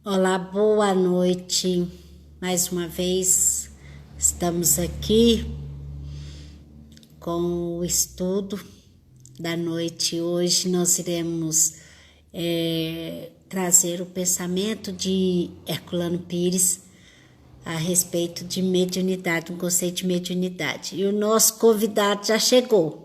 Olá, boa noite. Mais uma vez estamos aqui com o estudo da noite. Hoje nós iremos trazer o pensamento de Herculano Pires a respeito de mediunidade, um conceito de mediunidade. E o nosso convidado já chegou.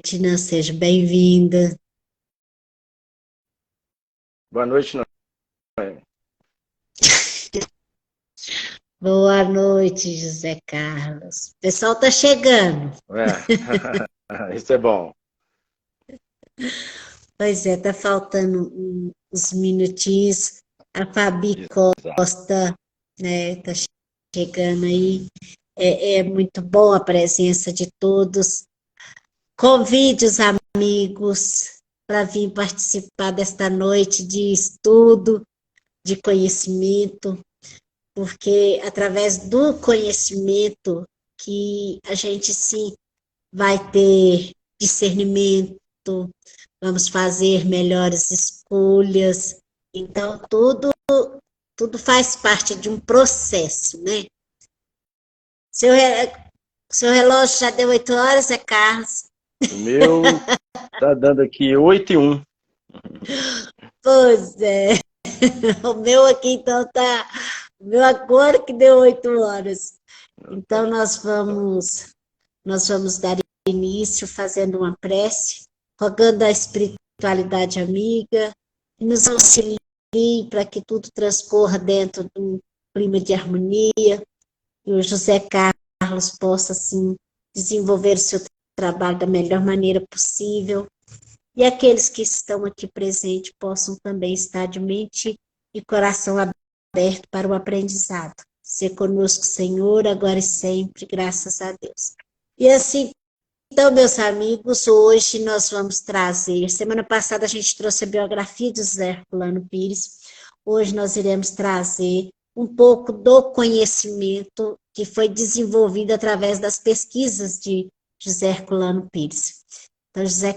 Tina, seja bem-vinda. Boa noite, Noé. Boa noite, José Carlos. O pessoal tá chegando. É, isso é bom. Pois é, tá faltando uns minutinhos. A Fabi Exato. Costa, né, tá chegando aí. É muito bom a presença de todos. Convide os amigos para vir participar desta noite de estudo, de conhecimento, porque através do conhecimento que a gente sim vai ter discernimento, vamos fazer melhores escolhas. Então, tudo faz parte de um processo, né? Seu, seu relógio já deu 8 horas, é Carlos? O meu tá dando aqui 8:01. Pois é. O meu aqui, então, tá. O meu agora que deu 8 horas. Tá Então, nós vamos dar início fazendo uma prece, rogando a espiritualidade amiga, que nos auxilie para que tudo transcorra dentro de um clima de harmonia, e o José Carlos possa, assim, desenvolver o seu trabalho da melhor maneira possível, e aqueles que estão aqui presentes possam também estar de mente e coração aberto para o aprendizado. Ser conosco, Senhor, agora e sempre, graças a Deus. E assim, então, meus amigos, hoje nós vamos trazer. Semana passada a gente trouxe a biografia de José Herculano Pires. Hoje nós iremos trazer um pouco do conhecimento que foi desenvolvido através das pesquisas de José Herculano Pires. Então, José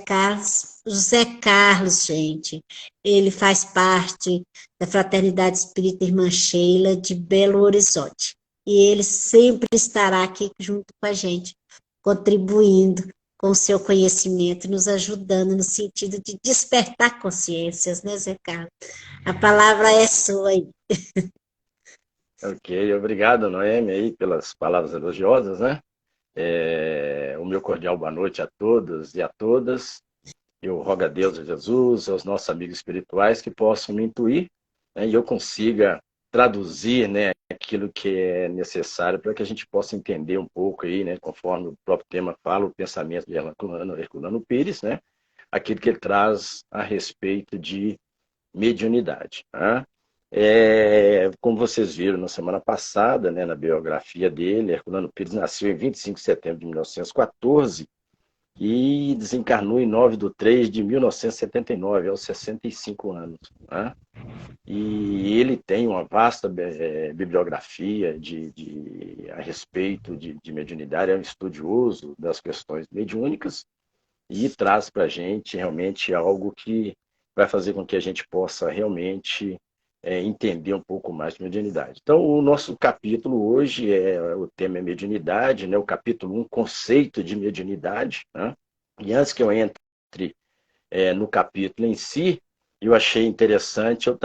Carlos, gente, ele faz parte da Fraternidade Espírita Irmã Sheila de Belo Horizonte. E ele sempre estará aqui junto com a gente, contribuindo com o seu conhecimento, nos ajudando no sentido de despertar consciências, né, Zé Carlos? A palavra é sua aí. Ok, obrigado, Noemi, aí, pelas palavras elogiosas, né? O meu cordial boa noite a todos e a todas. Eu rogo a Deus, a Jesus, aos nossos amigos espirituais que possam me intuir, né, e eu consiga traduzir, né, aquilo que é necessário para que a gente possa entender um pouco aí, né, conforme o próprio tema fala, o pensamento de Herculano Pires, né, aquilo que ele traz a respeito de mediunidade. Né? Como vocês viram na semana passada, né, na biografia dele, Herculano Pires nasceu em 25 de setembro de 1914 e desencarnou em 9 de 3 de 1979, aos 65 anos. Né? E ele tem uma vasta bibliografia a respeito de mediunidade, é um estudioso das questões mediúnicas e traz para a gente realmente algo que vai fazer com que a gente possa realmente entender um pouco mais de mediunidade. Então, o nosso capítulo hoje, o tema é mediunidade, né? O capítulo 1, conceito de mediunidade. Né? E antes que eu entre no capítulo em si, eu achei interessante eu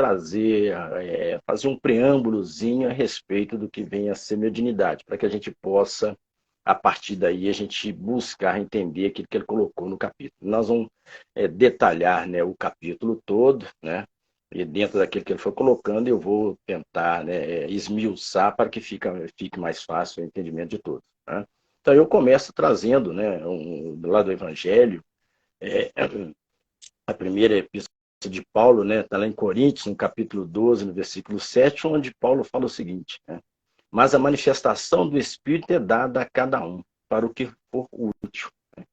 fazer um preâmbulozinho a respeito do que vem a ser mediunidade, para que a gente possa, a partir daí, a gente buscar entender aquilo que ele colocou no capítulo. Nós vamos detalhar, né, o capítulo todo, né, e dentro daquilo que ele foi colocando, eu vou tentar, né, esmiuçar para que fique mais fácil o entendimento de todos. Né? Então, eu começo trazendo, né, do lado do Evangelho, é, a primeira epístola de Paulo, né, está lá em Coríntios, no capítulo 12, no versículo 7, onde Paulo fala o seguinte, né, mas a manifestação do Espírito é dada a cada um, para o que for útil.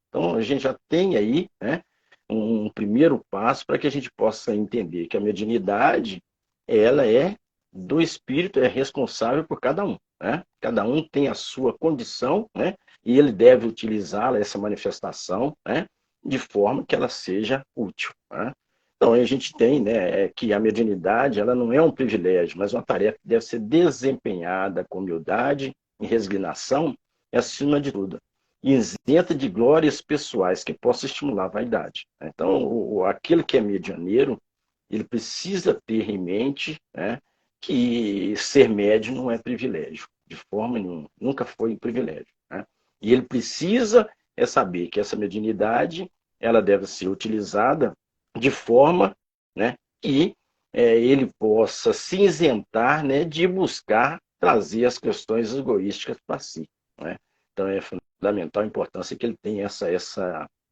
Então, a gente já tem aí, né, um primeiro passo para que a gente possa entender que a mediunidade, ela é do espírito é responsável por cada um, né? Cada um tem a sua condição, né? E ele deve utilizá-la, essa manifestação, né? De forma que ela seja útil, né? Então, a gente tem, né, que a mediunidade ela não é um privilégio, mas uma tarefa que deve ser desempenhada com humildade e resignação, e, acima de tudo, isenta de glórias pessoais que possam estimular a vaidade. Então, aquele que é medianeiro, ele precisa ter em mente, né, que ser médium não é privilégio, de forma nenhuma, nunca foi um privilégio, né? E ele precisa saber que essa mediunidade ela deve ser utilizada de forma, né, que ele possa se isentar, né, de buscar trazer as questões egoísticas para si, né? Então é fundamental a importância que ele tenha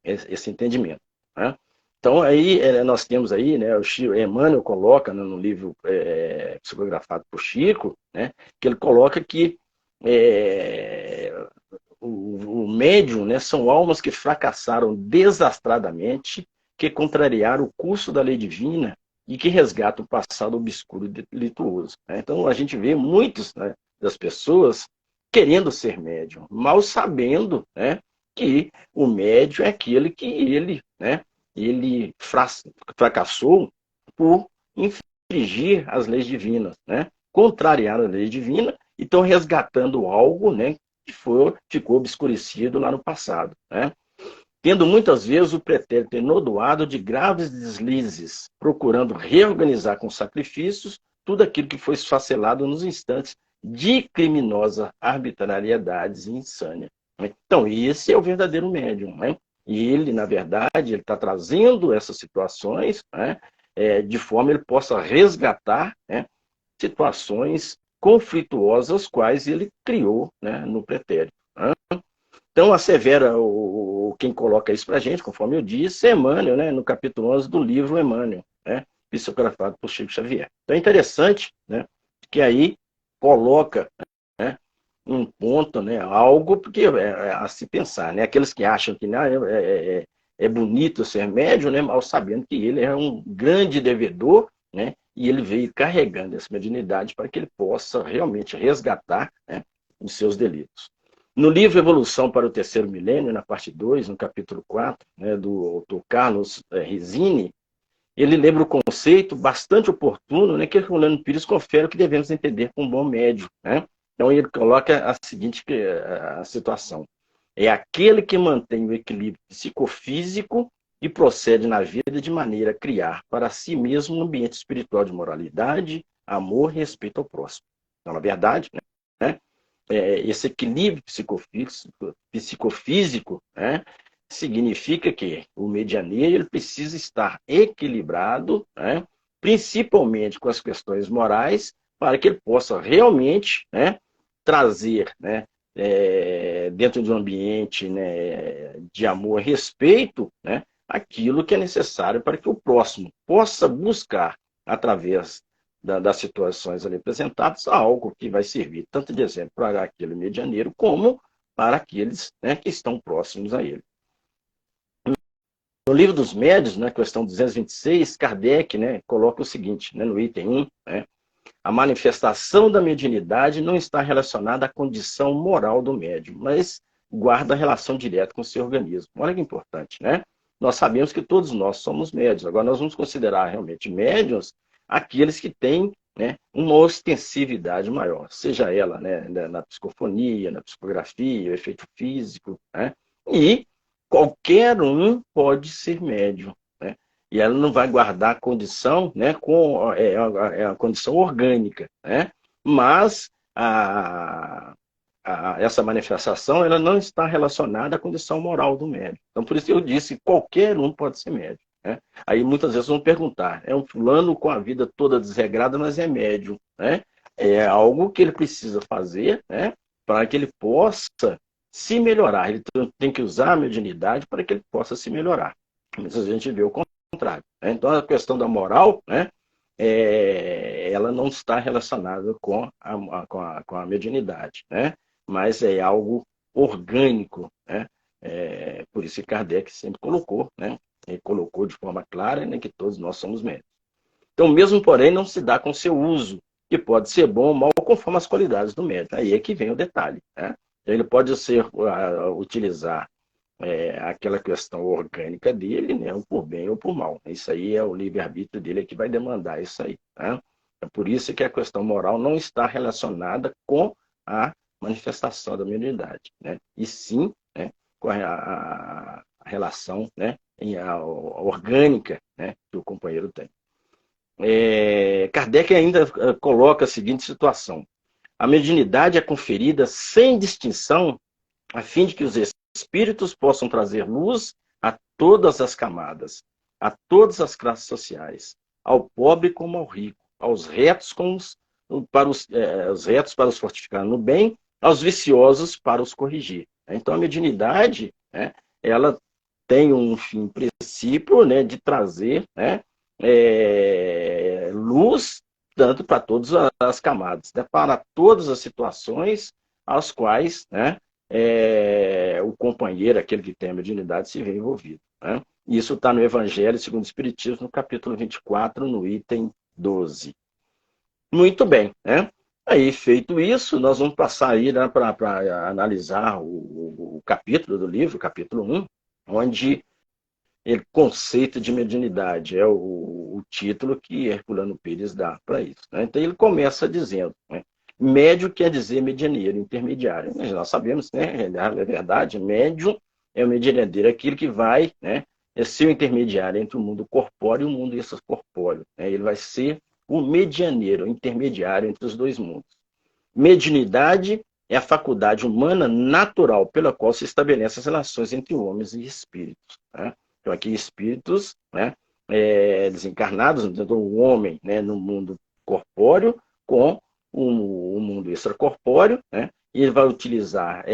esse entendimento, né? Então aí nós temos aí, né, o Chico, Emmanuel coloca, né, no livro psicografado por Chico, né, que ele coloca que o médium, né, são almas que fracassaram desastradamente, que contrariaram o curso da lei divina e que resgatam o passado obscuro e delituoso, né? Então a gente vê muitos, né, das pessoas querendo ser médium, mal sabendo, né, que o médium é aquele que ele fracassou por infringir as leis divinas, né? Contrariar a lei divina e estão resgatando algo, né, que ficou obscurecido lá no passado, né? Tendo muitas vezes o pretérito enodoado de graves deslizes, procurando reorganizar com sacrifícios tudo aquilo que foi esfacelado nos instantes de criminosa arbitrariedades e insânia. Então, esse é o verdadeiro médium, né? E ele, na verdade, ele está trazendo essas situações, né, de forma que ele possa resgatar, né, situações conflituosas, quais ele criou, né, no pretérito, né? Então, assevera quem coloca isso para a gente, conforme eu disse, é Emmanuel, né, no capítulo 11 do livro Emmanuel, né, psicografado por Chico Xavier. Então, é interessante, né, que aí coloca, né, um ponto, né, algo porque a se pensar, né, aqueles que acham que é bonito ser médium, né, mal sabendo que ele é um grande devedor, né, e ele veio carregando essa mediunidade para que ele possa realmente resgatar, né, os seus delitos. No livro Evolução para o Terceiro Milênio, na parte 2, no capítulo 4, né, do autor Carlos Rizzini, ele lembra o conceito bastante oportuno, né, que Herculano Pires confere o que devemos entender com um bom médio, né? Então ele coloca a seguinte a situação: é aquele que mantém o equilíbrio psicofísico e procede na vida de maneira a criar para si mesmo um ambiente espiritual de moralidade, amor e respeito ao próximo. Então, na verdade, né, esse equilíbrio psicofísico, né, significa que o medianeiro ele precisa estar equilibrado, né, principalmente com as questões morais, para que ele possa realmente, né, trazer, né, dentro de um ambiente, né, de amor e respeito, né, aquilo que é necessário para que o próximo possa buscar, através das situações ali apresentadas, algo que vai servir tanto de exemplo para aquele medianeiro, como para aqueles, né, que estão próximos a ele. No Livro dos Médiuns, na questão 226, Kardec, né, coloca o seguinte, né, no item 1, né, a manifestação da mediunidade não está relacionada à condição moral do médium, mas guarda relação direta com o seu organismo. Olha que importante, né? Nós sabemos que todos nós somos médiuns. Agora nós vamos considerar realmente médiuns aqueles que têm, né, uma ostensividade maior, seja ela, né, na psicofonia, na psicografia, o efeito físico, né? E qualquer um pode ser médium, né? E ela não vai guardar a condição, né, a condição orgânica, né? Mas essa manifestação ela não está relacionada à condição moral do médium. Então, por isso eu disse que qualquer um pode ser médium, né? Aí muitas vezes vão perguntar, é um fulano com a vida toda desregrada, mas é médium, né? É algo que ele precisa fazer, né, para que ele possa se melhorar. Ele tem que usar a mediunidade para que ele possa se melhorar. Mas a gente vê o contrário, né? Então a questão da moral, né, ela não está relacionada com a mediunidade, né? Mas é algo orgânico, né? Por isso que Kardec sempre colocou, né? Ele colocou de forma clara, né, que todos nós somos médicos. Então, mesmo porém, não se dá com seu uso que pode ser bom ou mal conforme as qualidades do médium. Aí é que vem o detalhe, né? Ele pode utilizar aquela questão orgânica dele, né, ou por bem ou por mal. Isso aí é o livre-arbítrio dele que vai demandar isso aí. Né? É por isso que a questão moral não está relacionada com a manifestação da mediunidade, né? E sim, né, com a relação, né, a orgânica, né, que o companheiro tem. Kardec ainda coloca a seguinte situação: a mediunidade é conferida sem distinção a fim de que os espíritos possam trazer luz a todas as camadas, a todas as classes sociais, ao pobre como ao rico, aos retos os retos para os fortificar no bem, aos viciosos para os corrigir. Então a mediunidade, né, ela tem um fim princípio, né, de trazer, né, luz tanto para todas as camadas, né, para todas as situações às quais, né, o companheiro, aquele que tem a mediunidade, se vê envolvido. Né? Isso está no Evangelho segundo o Espiritismo, no capítulo 24, no item 12. Muito bem, né? Aí, feito isso, nós vamos passar aí, né, para analisar o capítulo do livro, capítulo 1, onde o conceito de mediunidade é o título que Herculano Pires dá para isso. Né? Então, ele começa dizendo, né, médio quer dizer medianeiro, intermediário. Mas nós sabemos, né, é verdade, médium é o medianeiro, aquele que vai, né, ser o intermediário entre o mundo corpóreo e o mundo extracorpóreo. Né? Ele vai ser o medianeiro, o intermediário entre os dois mundos. Mediunidade é a faculdade humana natural pela qual se estabelecem as relações entre homens e espíritos. Né? Então, aqui, espíritos, né, desencarnados, então, o homem, né, no mundo corpóreo com o mundo extracorpóreo, né, e ele vai utilizar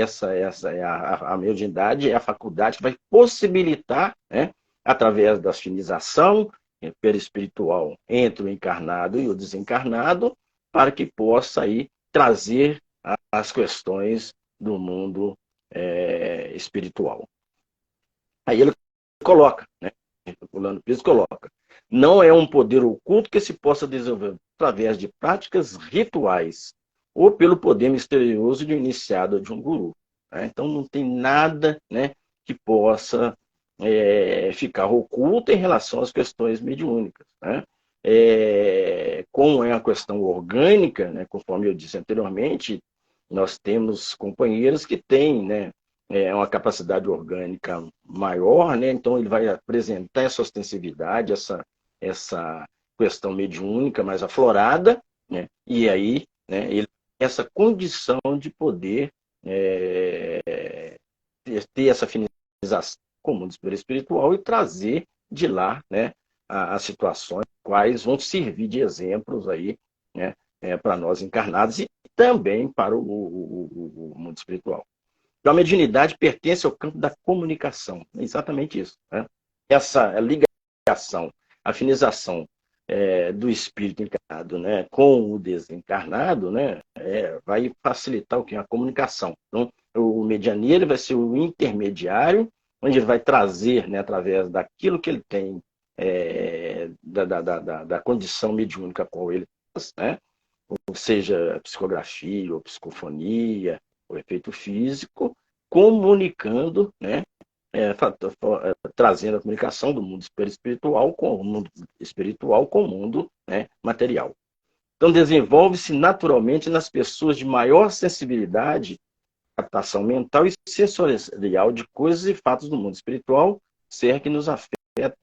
a mediunidade, é a faculdade que vai possibilitar, né, através da afinização perispiritual entre o encarnado e o desencarnado, para que possa aí trazer as questões do mundo espiritual. Aí ele coloca, né? O Pires coloca: não é um poder oculto que se possa desenvolver através de práticas rituais ou pelo poder misterioso de um iniciado ou de um guru. Né? Então não tem nada, né, que possa ficar oculto em relação às questões mediúnicas. Né? Como é a questão orgânica, né, conforme eu disse anteriormente, nós temos companheiros que têm, né, uma capacidade orgânica maior, né? Então ele vai apresentar essa ostensividade, essa questão mediúnica mais aflorada, né? E aí, né, ele essa condição de poder ter essa afinização com o mundo espiritual e trazer de lá, né, as situações quais vão servir de exemplos aí, né, para nós encarnados e também para o mundo espiritual. Então, a mediunidade pertence ao campo da comunicação. É exatamente isso. Né? Essa ligação, afinização do espírito encarnado, né, com o desencarnado, né, vai facilitar o que? A comunicação. Então, o medianeiro vai ser o intermediário, onde ele vai trazer, né, através daquilo que ele tem, da condição mediúnica com ele, né, ou seja, psicografia ou psicofonia, o efeito físico, comunicando, né, trazendo a comunicação do mundo espiritual com o mundo, né, material. Então, desenvolve-se naturalmente nas pessoas de maior sensibilidade, captação mental e sensorial de coisas e fatos do mundo espiritual, ser que nos afeta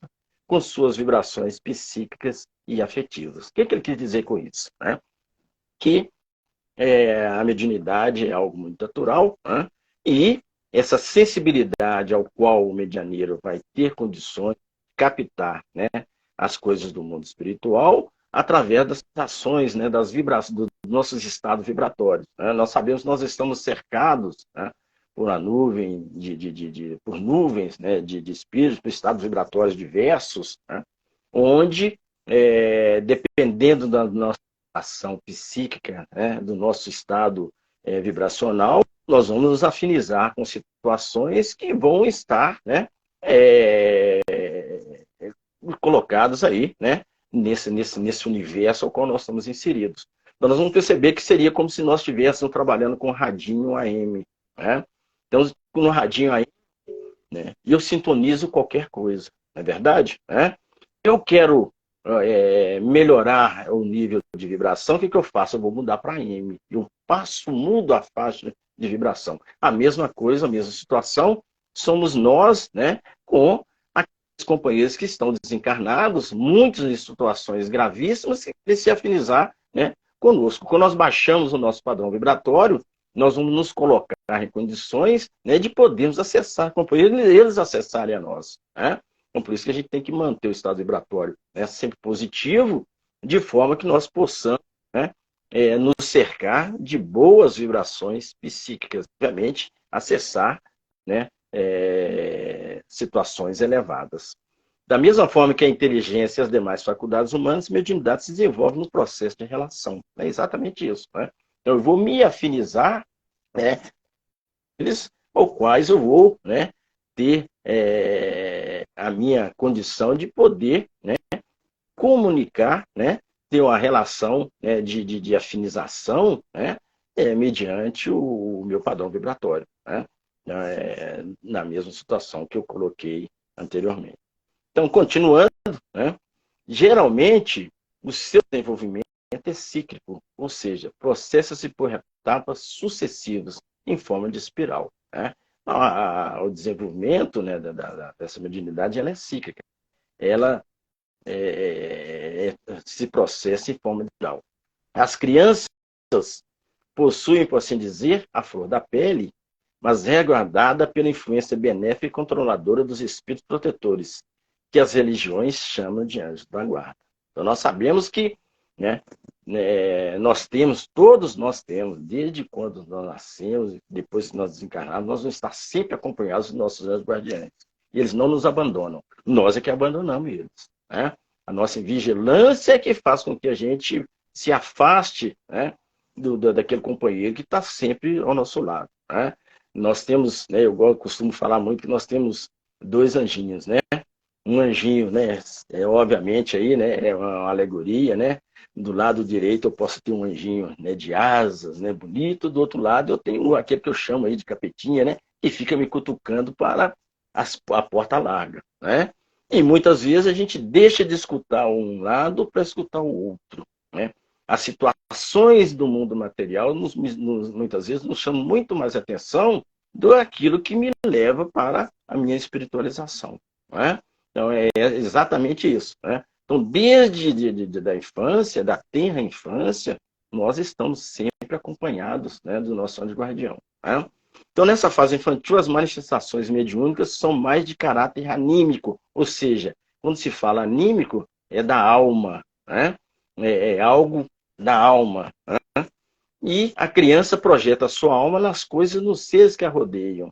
com suas vibrações psíquicas e afetivas. O que ele quis dizer com isso? Né? Que a mediunidade é algo muito natural, né? E essa sensibilidade ao qual o medianeiro vai ter condições de captar, né, as coisas do mundo espiritual através das ações, né, das vibrações, dos nossos estados vibratórios. Né? Nós sabemos que nós estamos cercados, né, por uma nuvem por nuvens, né, de espíritos, por estados vibratórios diversos, né, onde, dependendo da nossa ação psíquica, né, do nosso estado vibracional, nós vamos nos afinizar com situações que vão estar, né, colocados aí, né, nesse universo ao qual nós estamos inseridos. Então nós vamos perceber que seria como se nós estivéssemos trabalhando com radinho AM, né? Então, no radinho AM, né, e eu sintonizo qualquer coisa, não é verdade? Né? Eu quero melhorar o nível de vibração, o que eu faço? Eu vou mudar para AM. Eu mudo a faixa de vibração. A mesma coisa, a mesma situação, somos nós, né, com aqueles companheiros que estão desencarnados, muitos em situações gravíssimas, que querem se afinizar, né, conosco. Quando nós baixamos o nosso padrão vibratório, nós vamos nos colocar em condições, né, de podermos acessar companheiros e eles acessarem a nós, né? Então, por isso que a gente tem que manter o estado vibratório, né, sempre positivo, de forma que nós possamos, né, nos cercar de boas vibrações psíquicas, obviamente, acessar, né, situações elevadas. Da mesma forma que a inteligência e as demais faculdades humanas, a mediunidade se desenvolve no processo de relação. É exatamente isso, né? Então, eu vou me afinizar, né, eles, ao quais eu vou, né, ter a minha condição de poder, né, comunicar, né, ter uma relação, né, de afinização, né, mediante o meu padrão vibratório, né, na mesma situação que eu coloquei anteriormente. Então, continuando, né, geralmente o seu desenvolvimento é cíclico, ou seja, processa-se por etapas sucessivas em forma de espiral, né? O desenvolvimento, né, dessa mediunidade, ela é cíclica. Ela se processa em forma de espiral. As crianças possuem, por assim dizer, a flor da pele, mas é guardada pela influência benéfica e controladora dos espíritos protetores, que as religiões chamam de anjos da guarda. Então nós sabemos que, né, todos nós temos, desde quando nós nascemos, depois que nós desencarnamos, nós vamos estar sempre acompanhados dos nossos anjos guardiães. E eles não nos abandonam. Nós é que abandonamos eles, né? A nossa vigilância é que faz com que a gente se afaste, né, daquele companheiro que está sempre ao nosso lado, né? Nós temos, né, eu costumo falar muito que nós temos dois anjinhos, né? Um anjinho, né, obviamente aí, né, é uma alegoria, né? Do lado direito eu posso ter um anjinho, né, de asas, né, bonito. Do outro lado eu tenho aquele que eu chamo aí de capetinha, né, que fica me cutucando para a porta larga, né? E muitas vezes a gente deixa de escutar um lado para escutar o outro, né? As situações do mundo material muitas vezes nos chamam muito mais atenção do aquilo que me leva para a minha espiritualização, né? Então é exatamente isso, né? Então, desde da infância, da tenra infância, nós estamos sempre acompanhados, né, do nosso anjo guardião, né? Então, nessa fase infantil, as manifestações mediúnicas são mais de caráter anímico, ou seja, quando se fala anímico, é da alma, né? É algo da alma, né? E a criança projeta a sua alma nas coisas, nos seres que a rodeiam.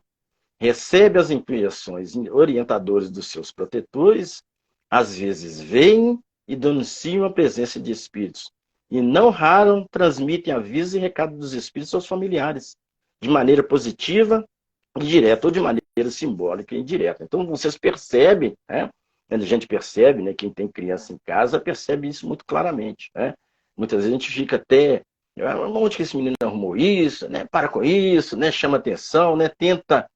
Recebe as impressões orientadoras dos seus protetores, às vezes veem e denunciam a presença de espíritos, e não raro transmitem avisos e recados dos espíritos aos familiares, de maneira positiva e direta, ou de maneira simbólica e indireta. Então vocês percebem, né? A gente percebe, né, quem tem criança em casa percebe isso muito claramente, né? Muitas vezes a gente fica até, onde que esse menino arrumou isso, né? Para com isso, né? Chama atenção, né? Tenta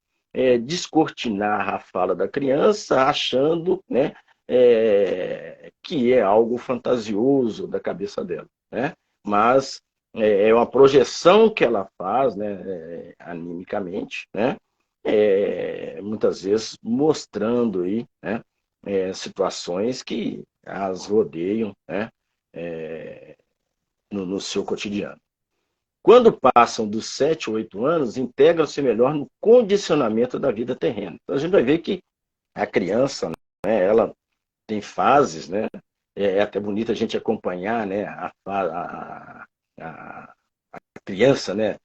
descortinar a fala da criança, achando, né, que é algo fantasioso da cabeça dela, né? Mas é uma projeção que ela faz, né, animicamente, né? Muitas vezes mostrando aí, né, situações que as rodeiam, né, no seu cotidiano. Quando passam dos 7 ou 8 anos, integram-se melhor no condicionamento da vida terrena. Então a gente vai ver que a criança, né, ela tem fases, né? É até bonito a gente acompanhar, né, a criança, né,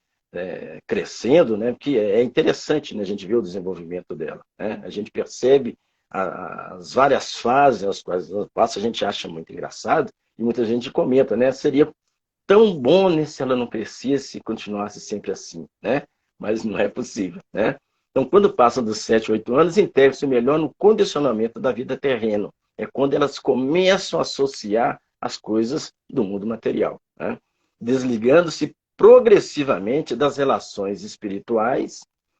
crescendo, né? Porque é interessante, né, a gente ver o desenvolvimento dela, né? A gente percebe as várias fases as quais ela passa, a gente acha muito engraçado e muita gente comenta, né? Seria tão bom, né, se ela não crescesse e continuasse sempre assim, né? Mas não é possível, né? Então, quando passam dos 7, 8 anos, integram-se melhor no condicionamento da vida terrena. É quando elas começam a associar as coisas do mundo material, né? desligando-se progressivamente das relações espirituais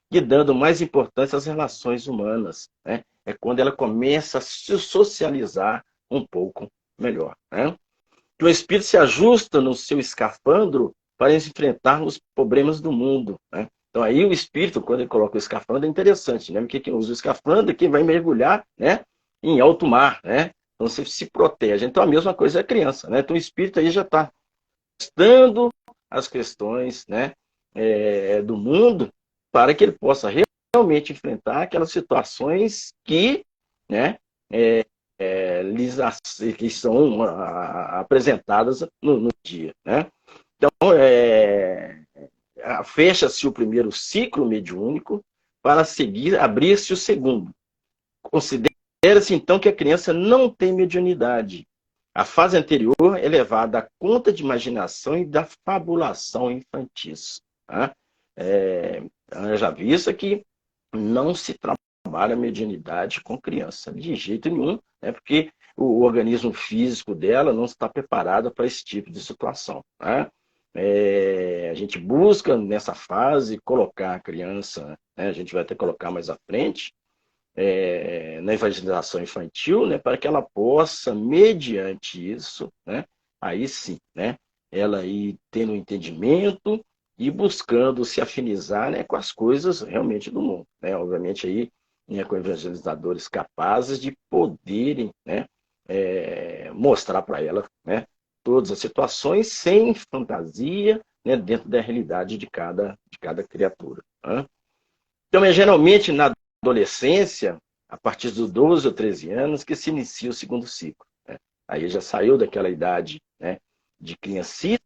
e dando mais importância às relações humanas, né? É quando ela começa a se socializar um pouco melhor, né? Que o espírito se ajusta no seu escafandro para enfrentar os problemas do mundo, né? Então aí o espírito, quando ele coloca o escafandro, é interessante, né? Porque quem usa o escafandro é quem vai mergulhar, né, em alto mar, né? Então você se protege. Então a mesma coisa é a criança, né? Então o espírito aí já está testando as questões, né, do mundo para que ele possa realmente enfrentar aquelas situações que, né, lhes que são apresentadas no dia, né? Então, fecha-se o primeiro ciclo mediúnico para seguir abrir-se o segundo. Considera-se, então, que a criança não tem mediunidade. A fase anterior é levada à conta de imaginação e da fabulação infantis. Tá? Já visto que não se trabalha mediunidade com criança, de jeito nenhum, né? Porque o organismo físico dela não está preparado para esse tipo de situação. Tá? A gente busca, nessa fase, colocar a criança, né? A gente vai até colocar mais à frente, na evangelização infantil, né, para que ela possa, mediante isso, né, aí sim, né, ela ir tendo um entendimento e buscando se afinizar, né, com as coisas realmente do mundo, né, obviamente aí, né, com evangelizadores capazes de poderem, né, mostrar para ela, né, todas as situações sem fantasia, né, dentro da realidade de cada criatura. Né? Então, geralmente na adolescência, a partir dos 12 ou 13 anos, que se inicia o segundo ciclo. Né? Aí já saiu daquela idade, né, de criancita,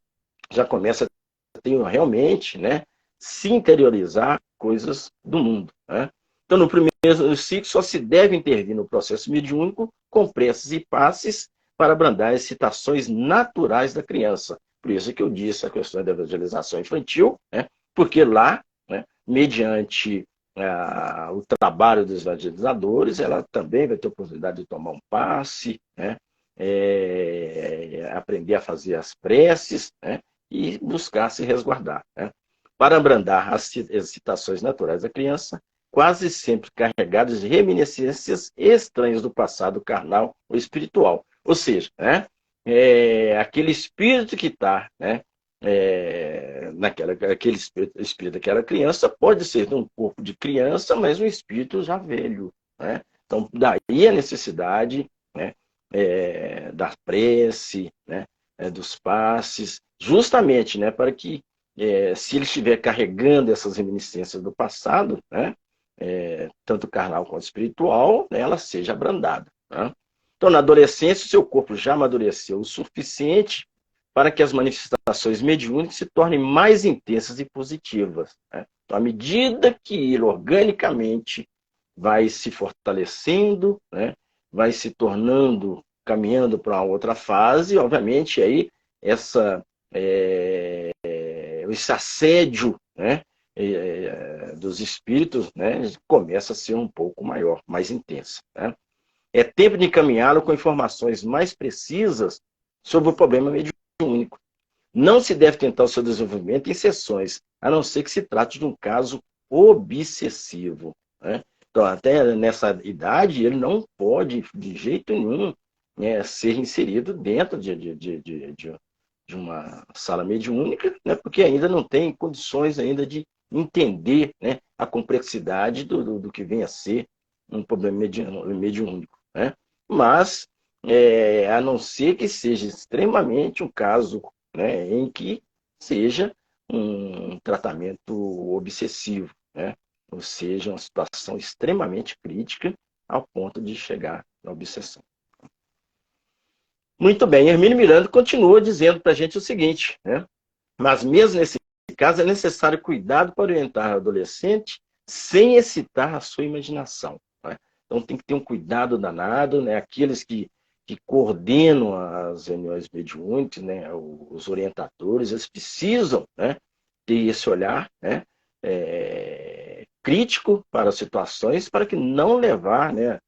já começa a ter realmente, né, se interiorizar coisas do mundo. Né? Então, no primeiro ciclo, só se deve intervir no processo mediúnico com preces e passes para abrandar as excitações naturais da criança. Por isso que eu disse a questão da evangelização infantil, né? Porque lá, né, mediante o trabalho dos evangelizadores, ela também vai ter oportunidade de tomar um passe, né? Aprender a fazer as preces, né? E buscar se resguardar. Né? Para abrandar as excitações naturais da criança, quase sempre carregadas de reminiscências estranhas do passado carnal ou espiritual. Ou seja, né? Aquele espírito que está, né, aquele espírito daquela criança pode ser de um corpo de criança, mas um espírito já velho. Né? Então, daí a necessidade, né, da prece, né, dos passes, justamente, né, para que, se ele estiver carregando essas reminiscências do passado, né, tanto carnal quanto espiritual, né, ela seja abrandada. Né? Então, na adolescência, o seu corpo já amadureceu o suficiente para que as manifestações mediúnicas se tornem mais intensas e positivas. Né? Então, à medida que ele organicamente vai se fortalecendo, né? Vai se tornando, caminhando para uma outra fase, obviamente, aí esse assédio, né, dos espíritos, né, começa a ser um pouco maior, mais intensa. Né? É tempo de encaminhá-lo com informações mais precisas sobre o problema mediúnico. Não se deve tentar o seu desenvolvimento em sessões, a não ser que se trate de um caso obsessivo. Né? Então, até nessa idade, ele não pode, de jeito nenhum, né, ser inserido dentro de uma sala mediúnica, né, porque ainda não tem condições ainda de entender, né, a complexidade do que vem a ser um problema mediúnico. Né? Mas, a não ser que seja extremamente um caso, né, em que seja um tratamento obsessivo, né? Ou seja, uma situação extremamente crítica ao ponto de chegar à obsessão. Muito bem, Hermínio Miranda continua dizendo para a gente o seguinte, né? Mas mesmo nesse caso é necessário cuidado para orientar o adolescente sem excitar a sua imaginação. Né? Então tem que ter um cuidado danado, né? Aqueles que coordenam as reuniões mediúnicas, né? Os orientadores, eles precisam, né, ter esse olhar, né, crítico para as situações, para que não levar, né,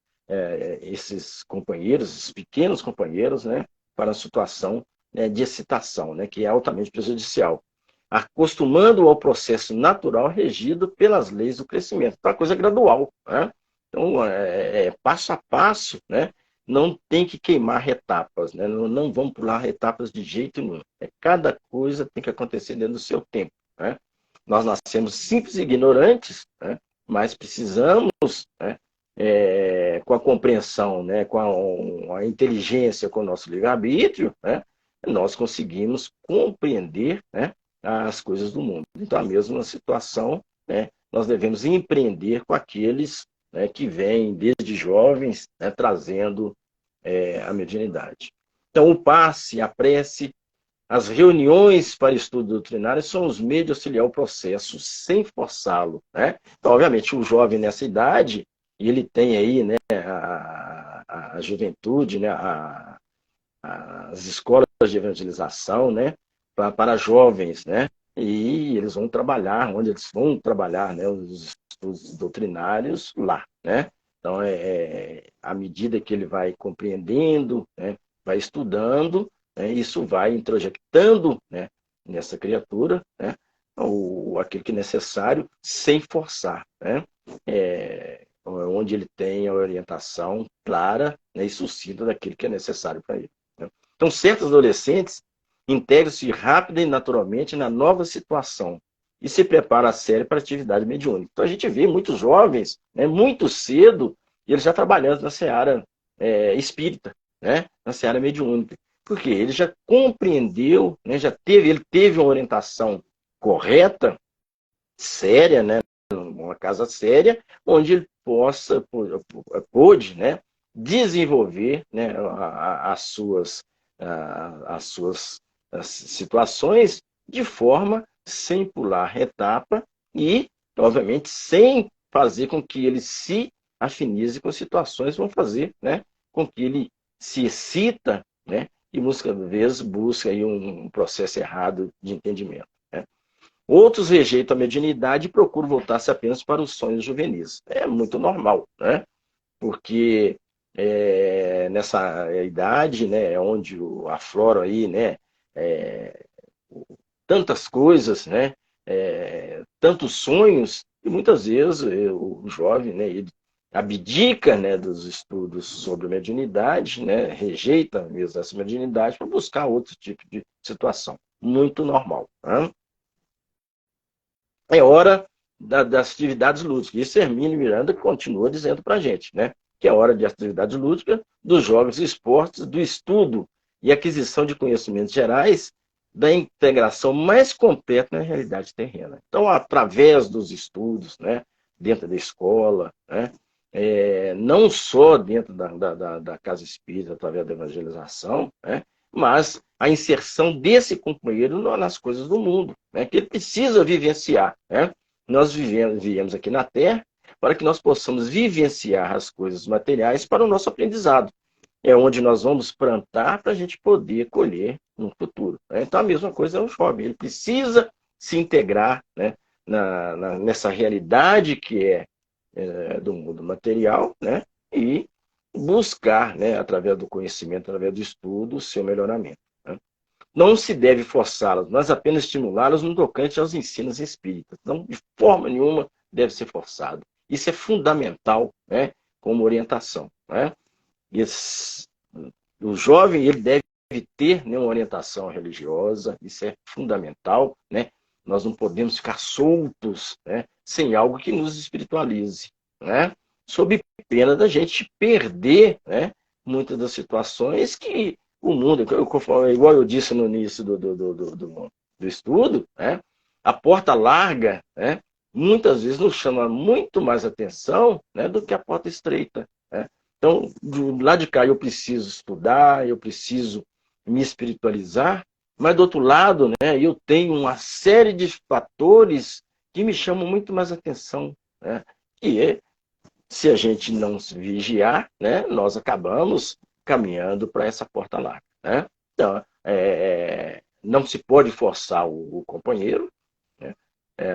esses companheiros, esses pequenos companheiros, né, para a situação né, de excitação, né, que é altamente prejudicial, acostumando ao processo natural regido pelas leis do crescimento. Então, a coisa é gradual, né? Então, passo a passo, né? Não tem que queimar etapas, né? Não vamos pular etapas de jeito nenhum. Cada coisa tem que acontecer dentro do seu tempo, né? Nós nascemos simples e ignorantes, né? Mas precisamos, né? Com a compreensão, né? Com a inteligência, com o nosso livre-arbítrio, né? Nós conseguimos compreender, né, as coisas do mundo. Então, a mesma situação, né, nós devemos empreender com aqueles, né, que vêm desde jovens, né, trazendo a mediunidade. Então, o passe, a prece, as reuniões para estudo doutrinário são os meios de auxiliar o processo sem forçá-lo, né? Então, obviamente, o jovem nessa idade, ele tem aí, né, a juventude, né, as escolas de evangelização, né, para jovens, né, e eles vão trabalhar, onde eles vão trabalhar, né, os estudos doutrinários lá, né. Então, à medida que ele vai compreendendo, né, vai estudando, né, isso vai introjectando, né, nessa criatura, né, aquilo que é necessário, sem forçar, né, onde ele tem a orientação clara, né, e sucinta daquilo que é necessário para ele. Então, certos adolescentes integram-se rápida e naturalmente na nova situação e se preparam a sério para a atividade mediúnica. Então, a gente vê muitos jovens, né, muito cedo, eles já trabalhando na seara espírita, né, na seara mediúnica. Porque ele já compreendeu, né, ele teve uma orientação correta, séria, né, uma casa séria, onde ele pôde, né, desenvolver, né, as suas situações de forma sem pular etapa e, obviamente, sem fazer com que ele se afinize com situações, vão fazer, né, com que ele se excita, né, e muitas vezes busca aí um processo errado de entendimento. Né? Outros rejeitam a mediunidade e procuram voltar-se apenas para os sonhos juvenis. É muito normal, né? Porque nessa idade, né, onde afloram aí, né, tantas coisas, né, tantos sonhos, e muitas vezes o jovem, né, ele abdica, né, dos estudos sobre mediunidade, né, rejeita mesmo essa mediunidade para buscar outro tipo de situação. Muito normal. Né? É hora das atividades lúdicas. Isso Hermínio Miranda continua dizendo para a gente, né? Que é hora de atividades lúdicas, dos jogos e esportes, do estudo e aquisição de conhecimentos gerais, da integração mais completa na realidade terrena. Então, através dos estudos, né, dentro da escola, né, não só dentro da casa espírita, através da evangelização, né, mas a inserção desse companheiro nas coisas do mundo, né, que ele precisa vivenciar. Né? Nós viemos aqui na Terra para que nós possamos vivenciar as coisas materiais para o nosso aprendizado. É onde nós vamos plantar para a gente poder colher no futuro. Né? Então, a mesma coisa é o jovem. Ele precisa se integrar, né, nessa realidade que do mundo material, né, e buscar, né, através do conhecimento, através do estudo, o seu melhoramento. Né? Não se deve forçá-los, mas apenas estimulá-los no tocante aos ensinos espíritas. Não, de forma nenhuma, deve ser forçado. Isso é fundamental, né, como orientação. Né? O jovem ele deve ter, né, uma orientação religiosa, isso é fundamental. Né? Nós não podemos ficar soltos, né, sem algo que nos espiritualize. Né? Sob pena da gente perder, né, muitas das situações que o mundo, igual eu disse no início do estudo, né, a porta larga, né, muitas vezes nos chama muito mais atenção, né, do que a porta estreita. Né? Então, do lado de cá eu preciso estudar, eu preciso me espiritualizar, mas do outro lado, né, eu tenho uma série de fatores que me chamam muito mais atenção, né, que se a gente não se vigiar, né, nós acabamos caminhando para essa porta larga. Né? Então, não se pode forçar o companheiro, né,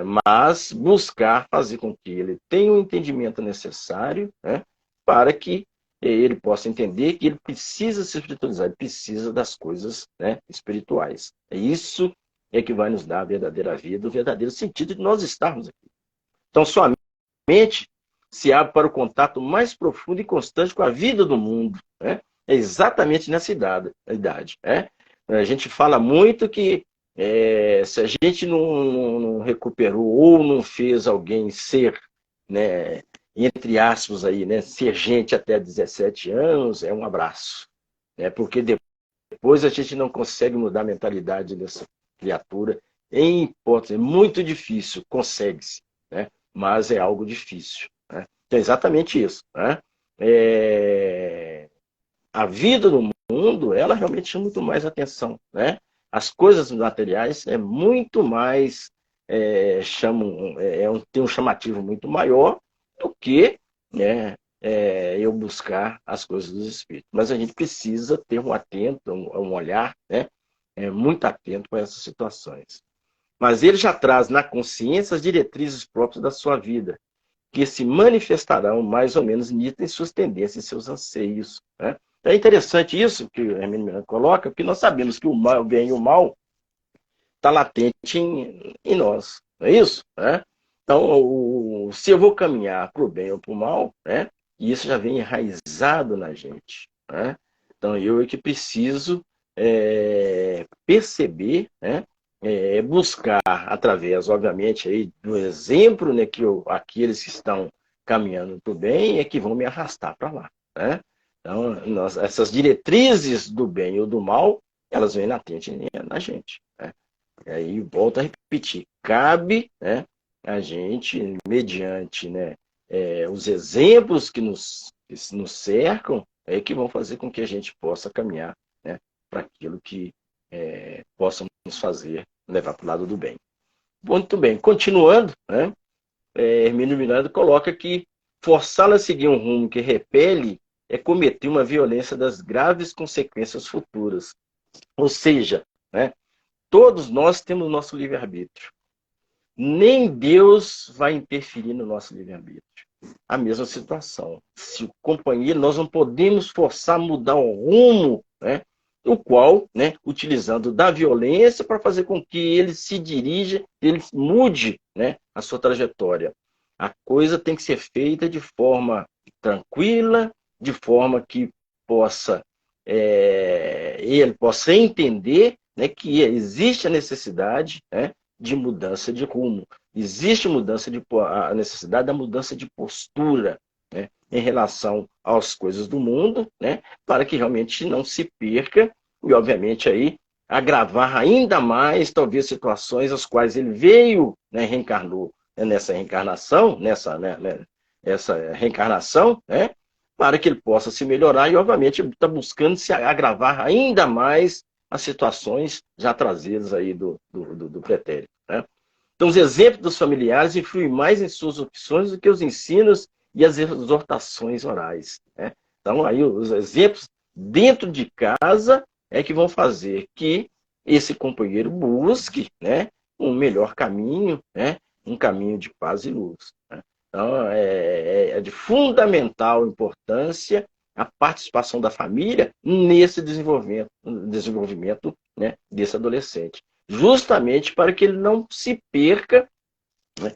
mas buscar fazer com que ele tenha o entendimento necessário, né, para que ele possa entender que ele precisa se espiritualizar, ele precisa das coisas, né, espirituais. É isso que vai nos dar a verdadeira vida, o verdadeiro sentido de nós estarmos aqui. Então, sua mente se abre para o contato mais profundo e constante com a vida do mundo. Né? É exatamente nessa idade. Né? A gente fala muito que se a gente não recuperou ou não fez alguém ser, né, entre aspas, aí, né, ser gente até 17 anos, é um abraço. Né? Porque depois a gente não consegue mudar a mentalidade dessa criatura. Em hipótese, é muito difícil, consegue-se, né? Mas é algo difícil. Né? Então, é exatamente isso. Né? A vida no mundo, ela realmente chama muito mais atenção. Né? As coisas materiais é muito mais, tem um chamativo muito maior do que, né, eu buscar as coisas dos espíritos. Mas a gente precisa ter um olhar, né, muito atento para essas situações. Mas ele já traz na consciência as diretrizes próprias da sua vida, que se manifestarão mais ou menos nítidas em suas tendências e seus anseios. Né? É interessante isso que o Hermínio Miranda coloca, porque nós sabemos que o bem e o mal está latente em nós, não é isso? Né? Então, se eu vou caminhar para o bem ou para o mal, né, isso já vem enraizado na gente. Né? Então, eu é que preciso perceber, né, buscar através, obviamente, aí, do exemplo, né, que aqueles que estão caminhando para o bem é que vão me arrastar para lá. Né? Então, essas diretrizes do bem ou do mal, elas vêm latente na gente. Né? E aí, volto a repetir, cabe, né, a gente, mediante, né, os exemplos que nos cercam, que vão fazer com que a gente possa caminhar, né, para aquilo que possa nos fazer levar para o lado do bem. Muito bem, continuando, né, Hermínio Miranda coloca que forçá-la a seguir um rumo que repele é cometer uma violência das graves consequências futuras. Ou seja, né, todos nós temos o nosso livre-arbítrio. Nem Deus vai interferir no nosso livre-arbítrio. A mesma situação. Se o companheiro, nós não podemos forçar a mudar o rumo, né, o qual, né, utilizando da violência para fazer com que ele se dirija, ele mude, né, a sua trajetória. A coisa tem que ser feita de forma tranquila, de forma que ele possa entender, né, que existe a necessidade, né, de mudança de rumo. Existe a necessidade da mudança de postura, né, em relação às coisas do mundo, né, para que realmente não se perca e, obviamente, aí agravar ainda mais, talvez, situações as quais ele veio, né, reencarnou, né, nessa reencarnação, essa reencarnação, né, para que ele possa se melhorar e, obviamente, está buscando se agravar ainda mais as situações já trazidas aí do pretérito. Né? Então, os exemplos dos familiares influem mais em suas opções do que os ensinos e as exortações orais. Né? Então, aí os exemplos dentro de casa que vão fazer que esse companheiro busque, né, um melhor caminho, né, um caminho de paz e luz. Né? Então, é de fundamental importância a participação da família nesse desenvolvimento, né, desse adolescente. Justamente para que ele não se perca, né,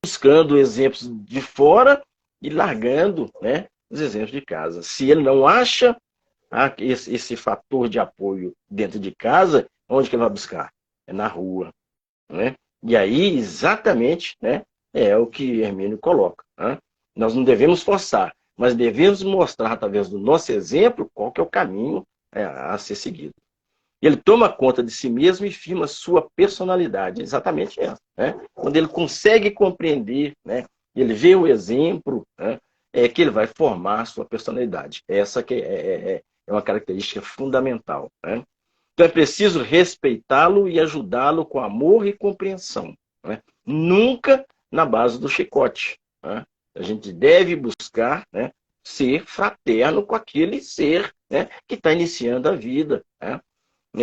buscando exemplos de fora e largando, né, os exemplos de casa. Se ele não acha esse fator de apoio dentro de casa, onde que ele vai buscar? É na rua. Né? E aí, exatamente, né, é o que Hermínio coloca. Né? Nós não devemos forçar, mas devemos mostrar, através do nosso exemplo, qual que é o caminho a ser seguido. Ele toma conta de si mesmo e firma sua personalidade, exatamente essa. Né? Quando ele consegue compreender, né, ele vê o exemplo, né, que ele vai formar sua personalidade. Essa que é uma característica fundamental. Né? Então é preciso respeitá-lo e ajudá-lo com amor e compreensão. Né? Nunca na base do chicote. Né? A gente deve buscar, né, ser fraterno com aquele ser, né, que está iniciando a vida. Né?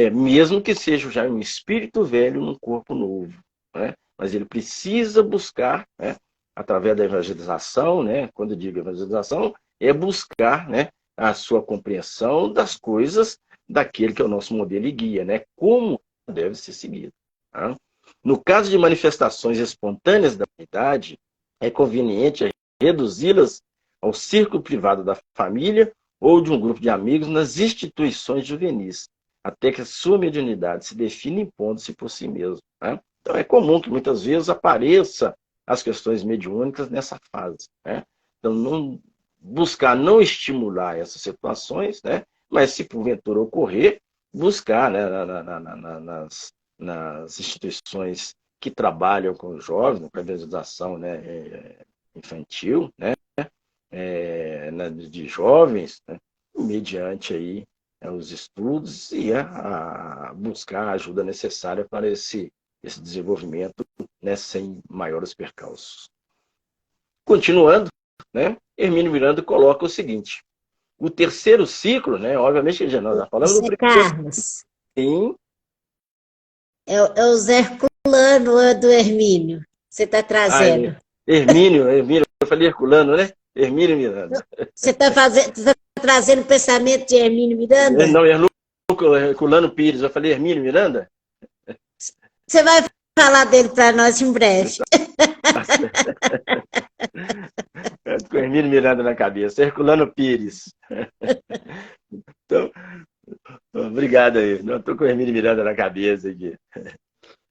Mesmo que seja já um espírito velho num corpo novo. Né? Mas ele precisa buscar, né, através da evangelização, né, quando eu digo evangelização, é buscar, né, a sua compreensão das coisas daquele que é o nosso modelo e guia, né? Como deve ser seguido. Tá? No caso de manifestações espontâneas da idade, é conveniente reduzi-las ao círculo privado da família ou de um grupo de amigos nas instituições juvenis, até que a sua mediunidade se defina impondo-se por si mesmo. Né? Então é comum que muitas vezes apareça as questões mediúnicas nessa fase. Né? Então, buscar não estimular essas situações, né? Mas se porventura ocorrer, buscar, né, nas instituições que trabalham com os jovens, com a evangelização, né, infantil, né, de jovens, né, mediante aí os estudos e a buscar a ajuda necessária para esse desenvolvimento, né, sem maiores percalços. Continuando, né, Hermínio Miranda coloca o seguinte: o terceiro ciclo, né, obviamente já nós já falamos do primeiro. Carlos. Sim. É o Zé Herculano ou do Hermínio? Você está trazendo? Hermínio, eu falei Herculano, né? Hermínio Miranda. Você está trazendo o pensamento de Hermínio Miranda? Não, Herculano Pires, eu falei Hermínio Miranda? Você vai falar dele para nós em breve. Com Hermínio Miranda na cabeça, Herculano Pires. Então, obrigado aí. Não estou com o Hermínio Miranda na cabeça aqui.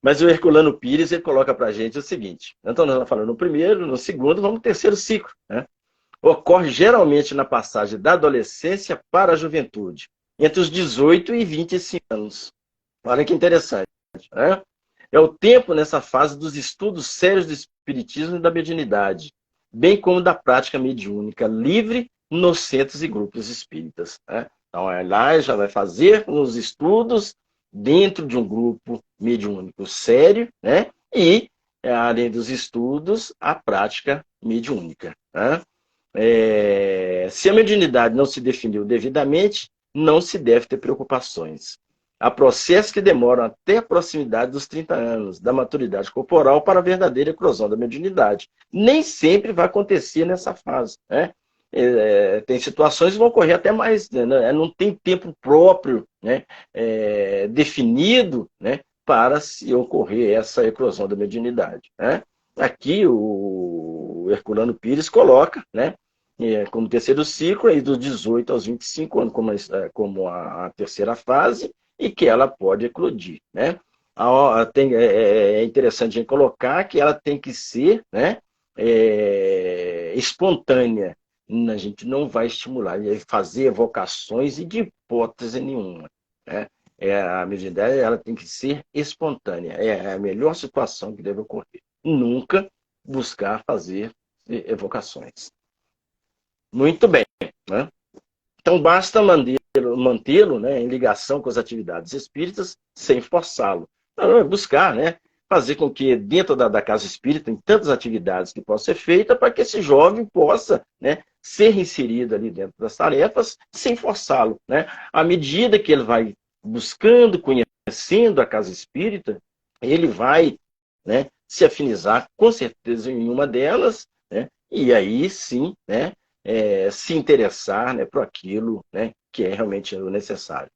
Mas o Herculano Pires, ele coloca para a gente o seguinte. Então, nós estamos falando no primeiro, no segundo, vamos no terceiro ciclo. Né? Ocorre geralmente na passagem da adolescência para a juventude, entre os 18 e 25 anos. Olha que interessante. Né? É o tempo nessa fase dos estudos sérios do espiritismo e da mediunidade, bem como da prática mediúnica livre nos centros e grupos espíritas. Né? Então, lá já vai fazer os estudos dentro de um grupo mediúnico sério, né? E, além dos estudos, a prática mediúnica. Né? Se a mediunidade não se definiu devidamente, não se deve ter preocupações. Há processos que demoram até a proximidade dos 30 anos, da maturidade corporal para a verdadeira eclosão da mediunidade. Nem sempre vai acontecer nessa fase. Né? Tem situações que vão ocorrer até mais, né? Não tem tempo próprio, né? Definido, né? Para se ocorrer essa eclosão da mediunidade. Né? Aqui o Herculano Pires coloca, né? Como terceiro ciclo, aí dos 18 aos 25 anos, como a terceira fase, e que ela pode eclodir. Né? É interessante a gente colocar que ela tem que ser, né? Espontânea. A gente não vai estimular, fazer evocações e de hipótese nenhuma. Né? A mediunidade ela tem que ser espontânea. É a melhor situação que deve ocorrer. Nunca buscar fazer evocações. Muito bem. Né? Então, basta mantê-lo, né, em ligação com as atividades espíritas sem forçá-lo. Buscar, né, fazer com que dentro da casa espírita tem tantas atividades que possam ser feitas para que esse jovem possa, né, ser inserido ali dentro das tarefas sem forçá-lo. Né? À medida que ele vai buscando, conhecendo a casa espírita, ele vai, né, se afinizar com certeza em uma delas, né, e aí sim, né, se interessar, né, por aquilo, né, que é realmente o necessário.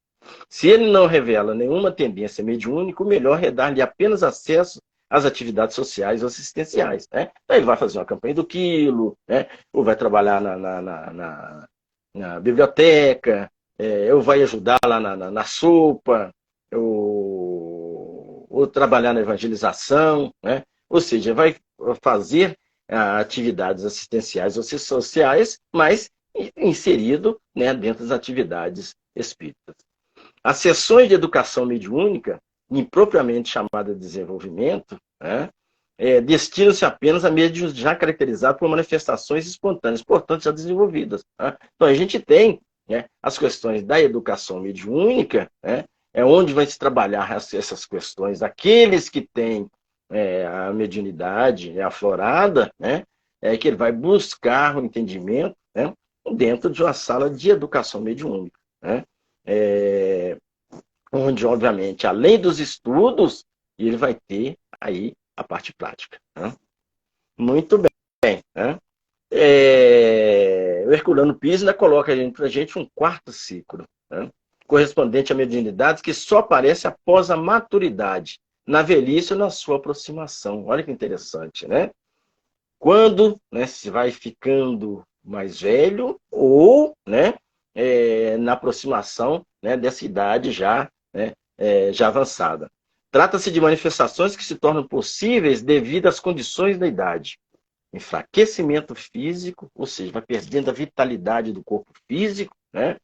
Se ele não revela nenhuma tendência mediúnica, o melhor é dar-lhe apenas acesso às atividades sociais ou assistenciais. Né? Então ele vai fazer uma campanha do quilo, né? Ou vai trabalhar na biblioteca, ou vai ajudar lá na sopa, ou trabalhar na evangelização, né? Ou seja, vai fazer atividades assistenciais ou sociais, mas inserido, né, dentro das atividades espíritas. As sessões de educação mediúnica, impropriamente chamada de desenvolvimento, né, destinam-se apenas a médiuns já caracterizados por manifestações espontâneas, portanto, já desenvolvidas. Né? Então, a gente tem, né, as questões da educação mediúnica, né, onde vai se trabalhar essas questões, aqueles que têm a mediunidade aflorada, né, que ele vai buscar o entendimento, né, dentro de uma sala de educação mediúnica. Né? Onde, obviamente, além dos estudos, ele vai ter aí a parte prática. Né? Muito bem. Né? o Herculano Pires ainda coloca para a gente um quarto ciclo, né, correspondente à mediunidade, que só aparece após a maturidade, na velhice ou na sua aproximação. Olha que interessante, né? Quando, né, se vai ficando mais velho ou, né, na aproximação, né, dessa idade já, né, já avançada. Trata-se de manifestações que se tornam possíveis devido às condições da idade. Enfraquecimento físico, ou seja, vai perdendo a vitalidade do corpo físico, né,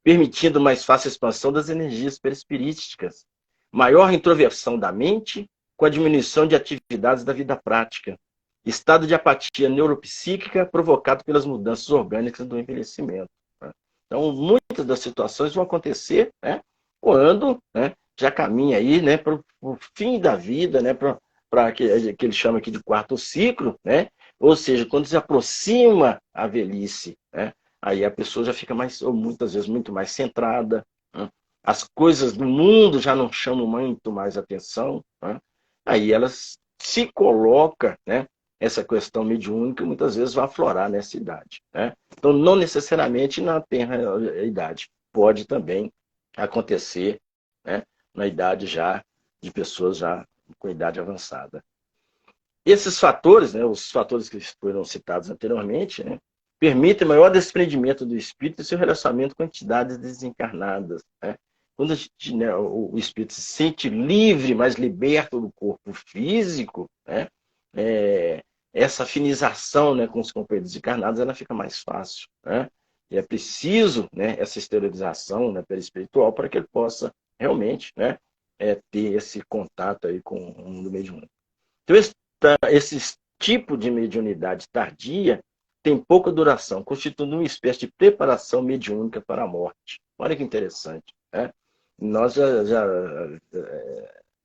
permitindo mais fácil expansão das energias perispiríticas. Maior introversão da mente, com a diminuição de atividades da vida prática. Estado de apatia neuropsíquica provocado pelas mudanças orgânicas do envelhecimento. Né? Então, muitas das situações vão acontecer, né, quando, né, já caminha aí, né, para o fim da vida, né, para que ele chama aqui de quarto ciclo, né, ou seja, quando se aproxima a velhice, né, aí a pessoa já fica mais, ou muitas vezes, muito mais centrada, né, as coisas do mundo já não chamam muito mais atenção, né, aí elas se coloca, né, essa questão mediúnica muitas vezes vai aflorar nessa idade, né? Então, não necessariamente na tenra idade, pode também acontecer, né, na idade já de pessoas já com idade avançada. Esses fatores, né, os fatores que foram citados anteriormente, né, permitem maior desprendimento do espírito e seu relacionamento com entidades desencarnadas, né? Quando a gente, né, o espírito se sente livre, mais liberto do corpo físico, né, essa afinização, né, com os companheiros encarnados, ela fica mais fácil, né? E é preciso, né, essa exteriorização, né, perispiritual para que ele possa realmente, né, ter esse contato aí com o mundo mediúnico. Então, esse tipo de mediunidade tardia tem pouca duração, constituindo uma espécie de preparação mediúnica para a morte. Olha que interessante, né? Nós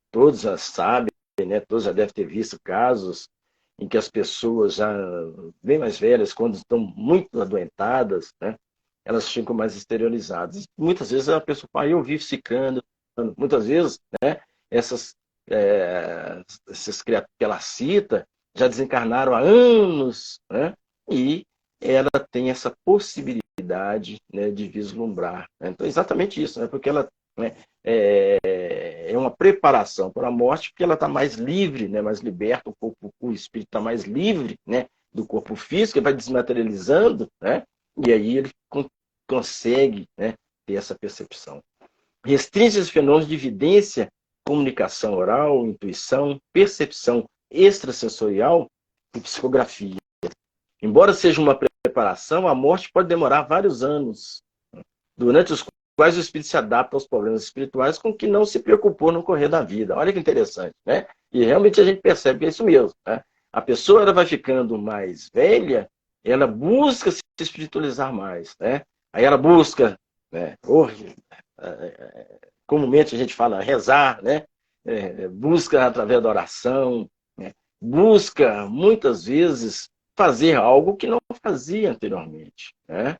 todos já sabem, né, todos já devem ter visto casos em que as pessoas já bem mais velhas, quando estão muito adoentadas, né, elas ficam mais exteriorizadas. Muitas vezes a pessoa fala, eu vivo ciclando. Muitas vezes, né, essas criaturas que ela cita já desencarnaram há anos, né, e ela tem essa possibilidade, né, de vislumbrar. Né? Então, exatamente isso, né, porque ela, né, é uma preparação para a morte, porque ela está mais livre, né, mais liberta, o espírito está mais livre, né, do corpo físico, ele vai desmaterializando, né, e aí ele consegue, né, ter essa percepção. Restringe os fenômenos de evidência, comunicação oral, intuição, percepção extrasensorial e psicografia. Embora seja uma preparação, a morte pode demorar vários anos, durante os quais o espírito se adapta aos problemas espirituais com que não se preocupou no correr da vida. Olha que interessante, né? E realmente a gente percebe que é isso mesmo, né? A pessoa ela vai ficando mais velha, ela busca se espiritualizar mais, né? Aí ela busca, né, comumente a gente fala rezar, né? Busca através da oração, né? Busca muitas vezes fazer algo que não fazia anteriormente, né?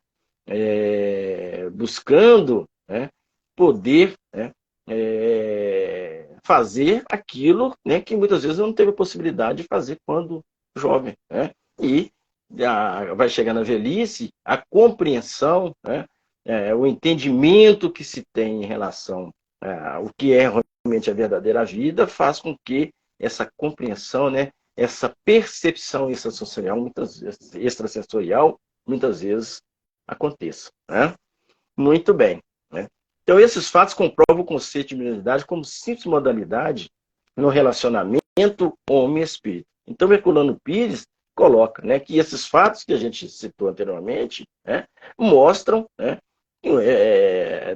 Buscando, né, poder, né, fazer aquilo, né, que muitas vezes não teve a possibilidade de fazer quando jovem, né? E vai chegar na velhice, a compreensão, né, o entendimento que se tem em relação ao que é realmente a verdadeira vida faz com que essa compreensão, né, essa percepção extrasensorial muitas vezes aconteça, né? Muito bem, né? Então, esses fatos comprovam o conceito de mediunidade como simples modalidade no relacionamento homem-espírito. Então, Herculano Pires coloca, né, que esses fatos que a gente citou anteriormente, né, mostram, né,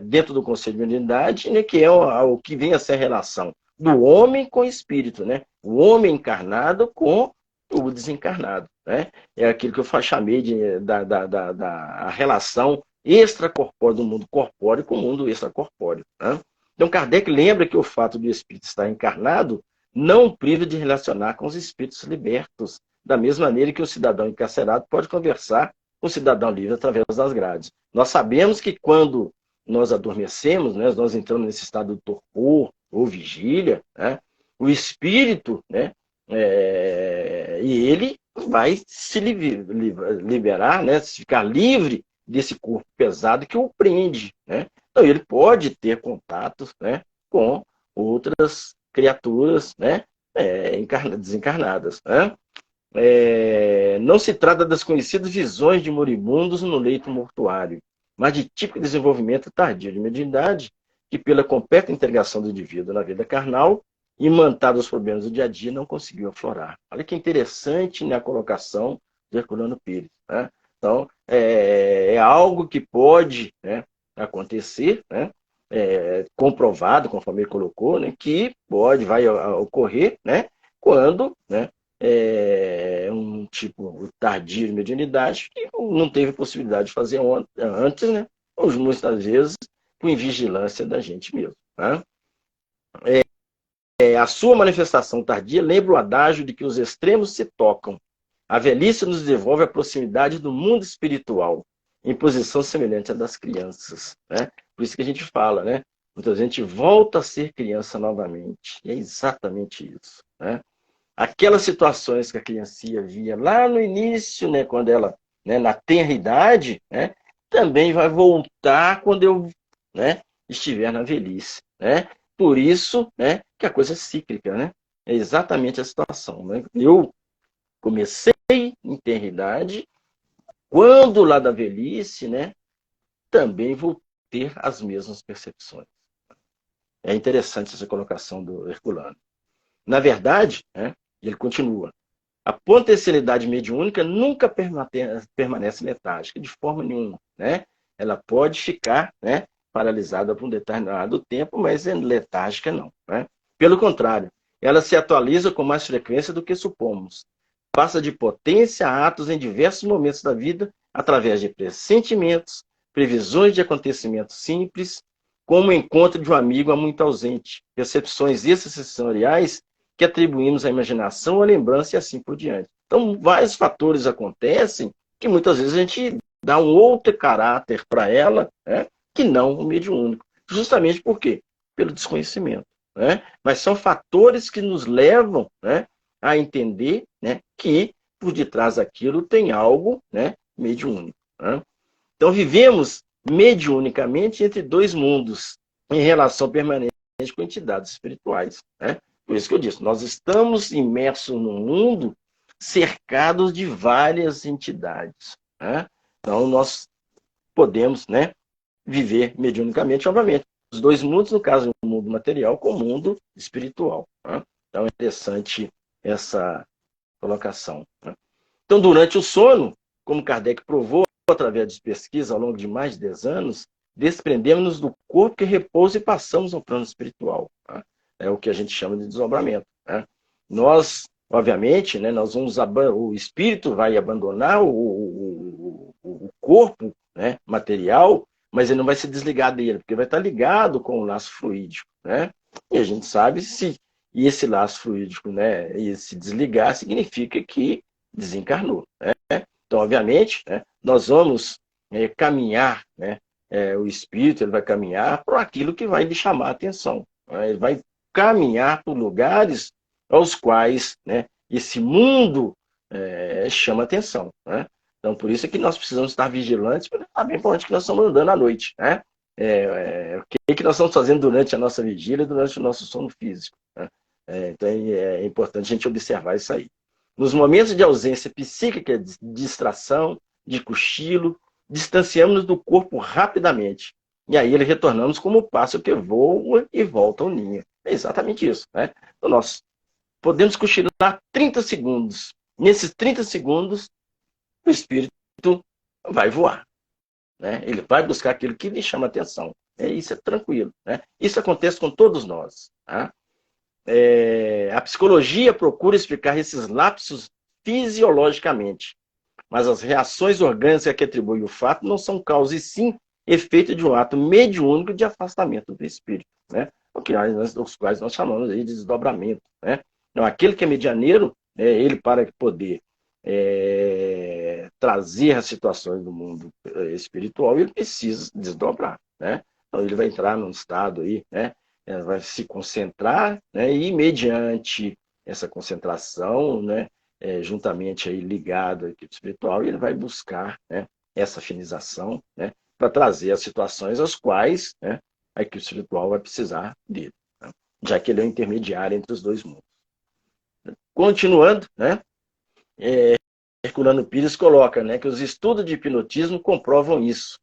dentro do conceito de mediunidade, né, que é o que vem a ser a relação do homem com o espírito, né? O homem encarnado com o desencarnado, né? É aquilo que eu chamei da relação extracorpórea do mundo corpóreo com o mundo extracorpóreo. Né? Então, Kardec lembra que o fato do espírito estar encarnado não priva de relacionar com os espíritos libertos, da mesma maneira que o cidadão encarcerado pode conversar com o cidadão livre através das grades. Nós sabemos que quando nós adormecemos, né, nós entramos nesse estado de torpor ou vigília, né, o espírito, né, e ele vai se liberar, né? Ficar livre desse corpo pesado que o prende, né? Então ele pode ter contatos, né, com outras criaturas, né, desencarnadas, né? Não se trata das conhecidas visões de moribundos no leito mortuário, mas de típico desenvolvimento tardio de mediunidade que, pela completa integração do indivíduo na vida carnal, imantado aos problemas do dia a dia, não conseguiu aflorar. Olha que interessante, né, a colocação de Herculano Pires, né? Então, é algo que pode, né, acontecer, né, comprovado, conforme ele colocou, né, que vai ocorrer, né, quando, né, um tipo tardio de mediunidade que não teve possibilidade de fazer antes, né, ou muitas vezes com invigilância da gente mesmo, né? A sua manifestação tardia lembra o adágio de que os extremos se tocam. A velhice nos devolve a proximidade do mundo espiritual, em posição semelhante à das crianças, né? Por isso que a gente fala, né? Muitas vezes a gente volta a ser criança novamente. E é exatamente isso, né? Aquelas situações que a criancinha via lá no início, né, quando ela, né, na tenra idade, né, também vai voltar quando eu, né, estiver na velhice, né? Por isso, né, que a coisa é cíclica, né? É exatamente a situação, né? Eu comecei em tenra idade, quando lá da velhice, né, também vou ter as mesmas percepções. É interessante essa colocação do Herculano. Na verdade, né, ele continua, a potencialidade mediúnica nunca permanece letárgica, de forma nenhuma, né? Ela pode ficar, né, paralisada por um determinado tempo, mas é letárgica não, né? Pelo contrário, ela se atualiza com mais frequência do que supomos. Passa de potência a atos em diversos momentos da vida, através de pressentimentos, previsões de acontecimentos simples, como o encontro de um amigo há muito ausente, percepções extrasensoriais que atribuímos à imaginação, à lembrança e assim por diante. Então, vários fatores acontecem que muitas vezes a gente dá um outro caráter para ela, né, que não o mediúnico. Justamente por quê? Pelo desconhecimento, né? Mas são fatores que nos levam, né, a entender, né, que por detrás daquilo tem algo, né, mediúnico, né? Então, vivemos mediunicamente entre dois mundos, em relação permanente com entidades espirituais, né? Por isso que eu disse, nós estamos imersos num mundo cercados de várias entidades, né? Então, nós podemos, né, viver mediunicamente, obviamente. Os dois mundos, no caso, o mundo material com o mundo espiritual, né? Então, é interessante essa colocação, né? Então, durante o sono, como Kardec provou, através de pesquisa ao longo de mais de 10 anos, desprendemos-nos do corpo que repousa e passamos ao plano espiritual, tá? É o que a gente chama de desdobramento, né? Nós, obviamente, né, o espírito vai abandonar o corpo, né, material, mas ele não vai se desligar dele, porque vai estar ligado com o laço fluídico, né? E a gente sabe e esse laço fluídico, né, e se desligar significa que desencarnou, né? Então, obviamente, né, nós vamos caminhar, né, o espírito ele vai caminhar para aquilo que vai lhe chamar a atenção, né? Ele vai caminhar por lugares aos quais, né, esse mundo chama atenção, né? Então, por isso é que nós precisamos estar vigilantes para saber para onde que nós estamos andando à noite, né? O que nós estamos fazendo durante a nossa vigília, durante o nosso sono físico, né? Então, é importante a gente observar isso aí. Nos momentos de ausência psíquica, de distração, de cochilo, distanciamos-nos do corpo rapidamente. E aí ele retornamos como o pássaro que voa e volta ao ninho. É exatamente isso, né? Então, nós podemos cochilar 30 segundos. Nesses 30 segundos, o espírito vai voar, né? Ele vai buscar aquilo que lhe chama atenção. Isso é tranquilo, né? Isso acontece com todos nós, tá? A psicologia procura explicar esses lapsos fisiologicamente, mas as reações orgânicas que atribuem o fato não são causa, e sim efeito de um ato mediúnico de afastamento do espírito, né? Os quais nós chamamos aí de desdobramento, né? Então, aquele que é medianeiro, ele para poder trazer as situações do mundo espiritual, ele precisa desdobrar, né? Então, ele vai entrar num estado aí, né? Vai se concentrar, né? E mediante essa concentração, né, juntamente aí ligado à equipe espiritual, e ele vai buscar, né, essa afinização, né, para trazer as situações às quais, né, a equipe espiritual vai precisar dele, né, já que ele é o intermediário entre os dois mundos. Continuando, né, Herculano Pires coloca, né, que os estudos de hipnotismo comprovam isso,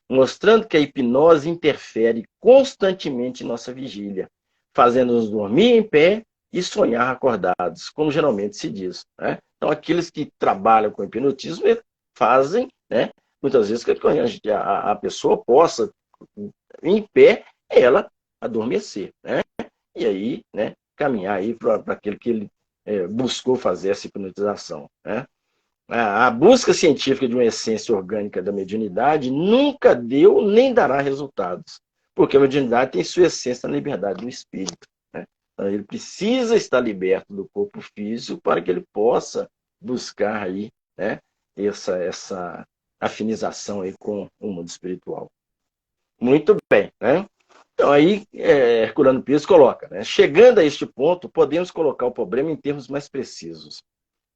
mostrando que a hipnose interfere constantemente em nossa vigília, fazendo-nos dormir em pé e sonhar acordados, como geralmente se diz, né? Então, aqueles que trabalham com hipnotismo fazem, né, muitas vezes, que a pessoa possa, em pé, ela adormecer, né? E aí, né, caminhar aí para aquele que ele buscou fazer essa hipnotização, né? A busca científica de uma essência orgânica da mediunidade nunca deu nem dará resultados, porque a mediunidade tem sua essência na liberdade do espírito, né? Então, ele precisa estar liberto do corpo físico para que ele possa buscar aí, né, essa afinização aí com o mundo espiritual. Muito bem, né? Então aí Herculano Pires coloca, né? Chegando a este ponto, podemos colocar o problema em termos mais precisos.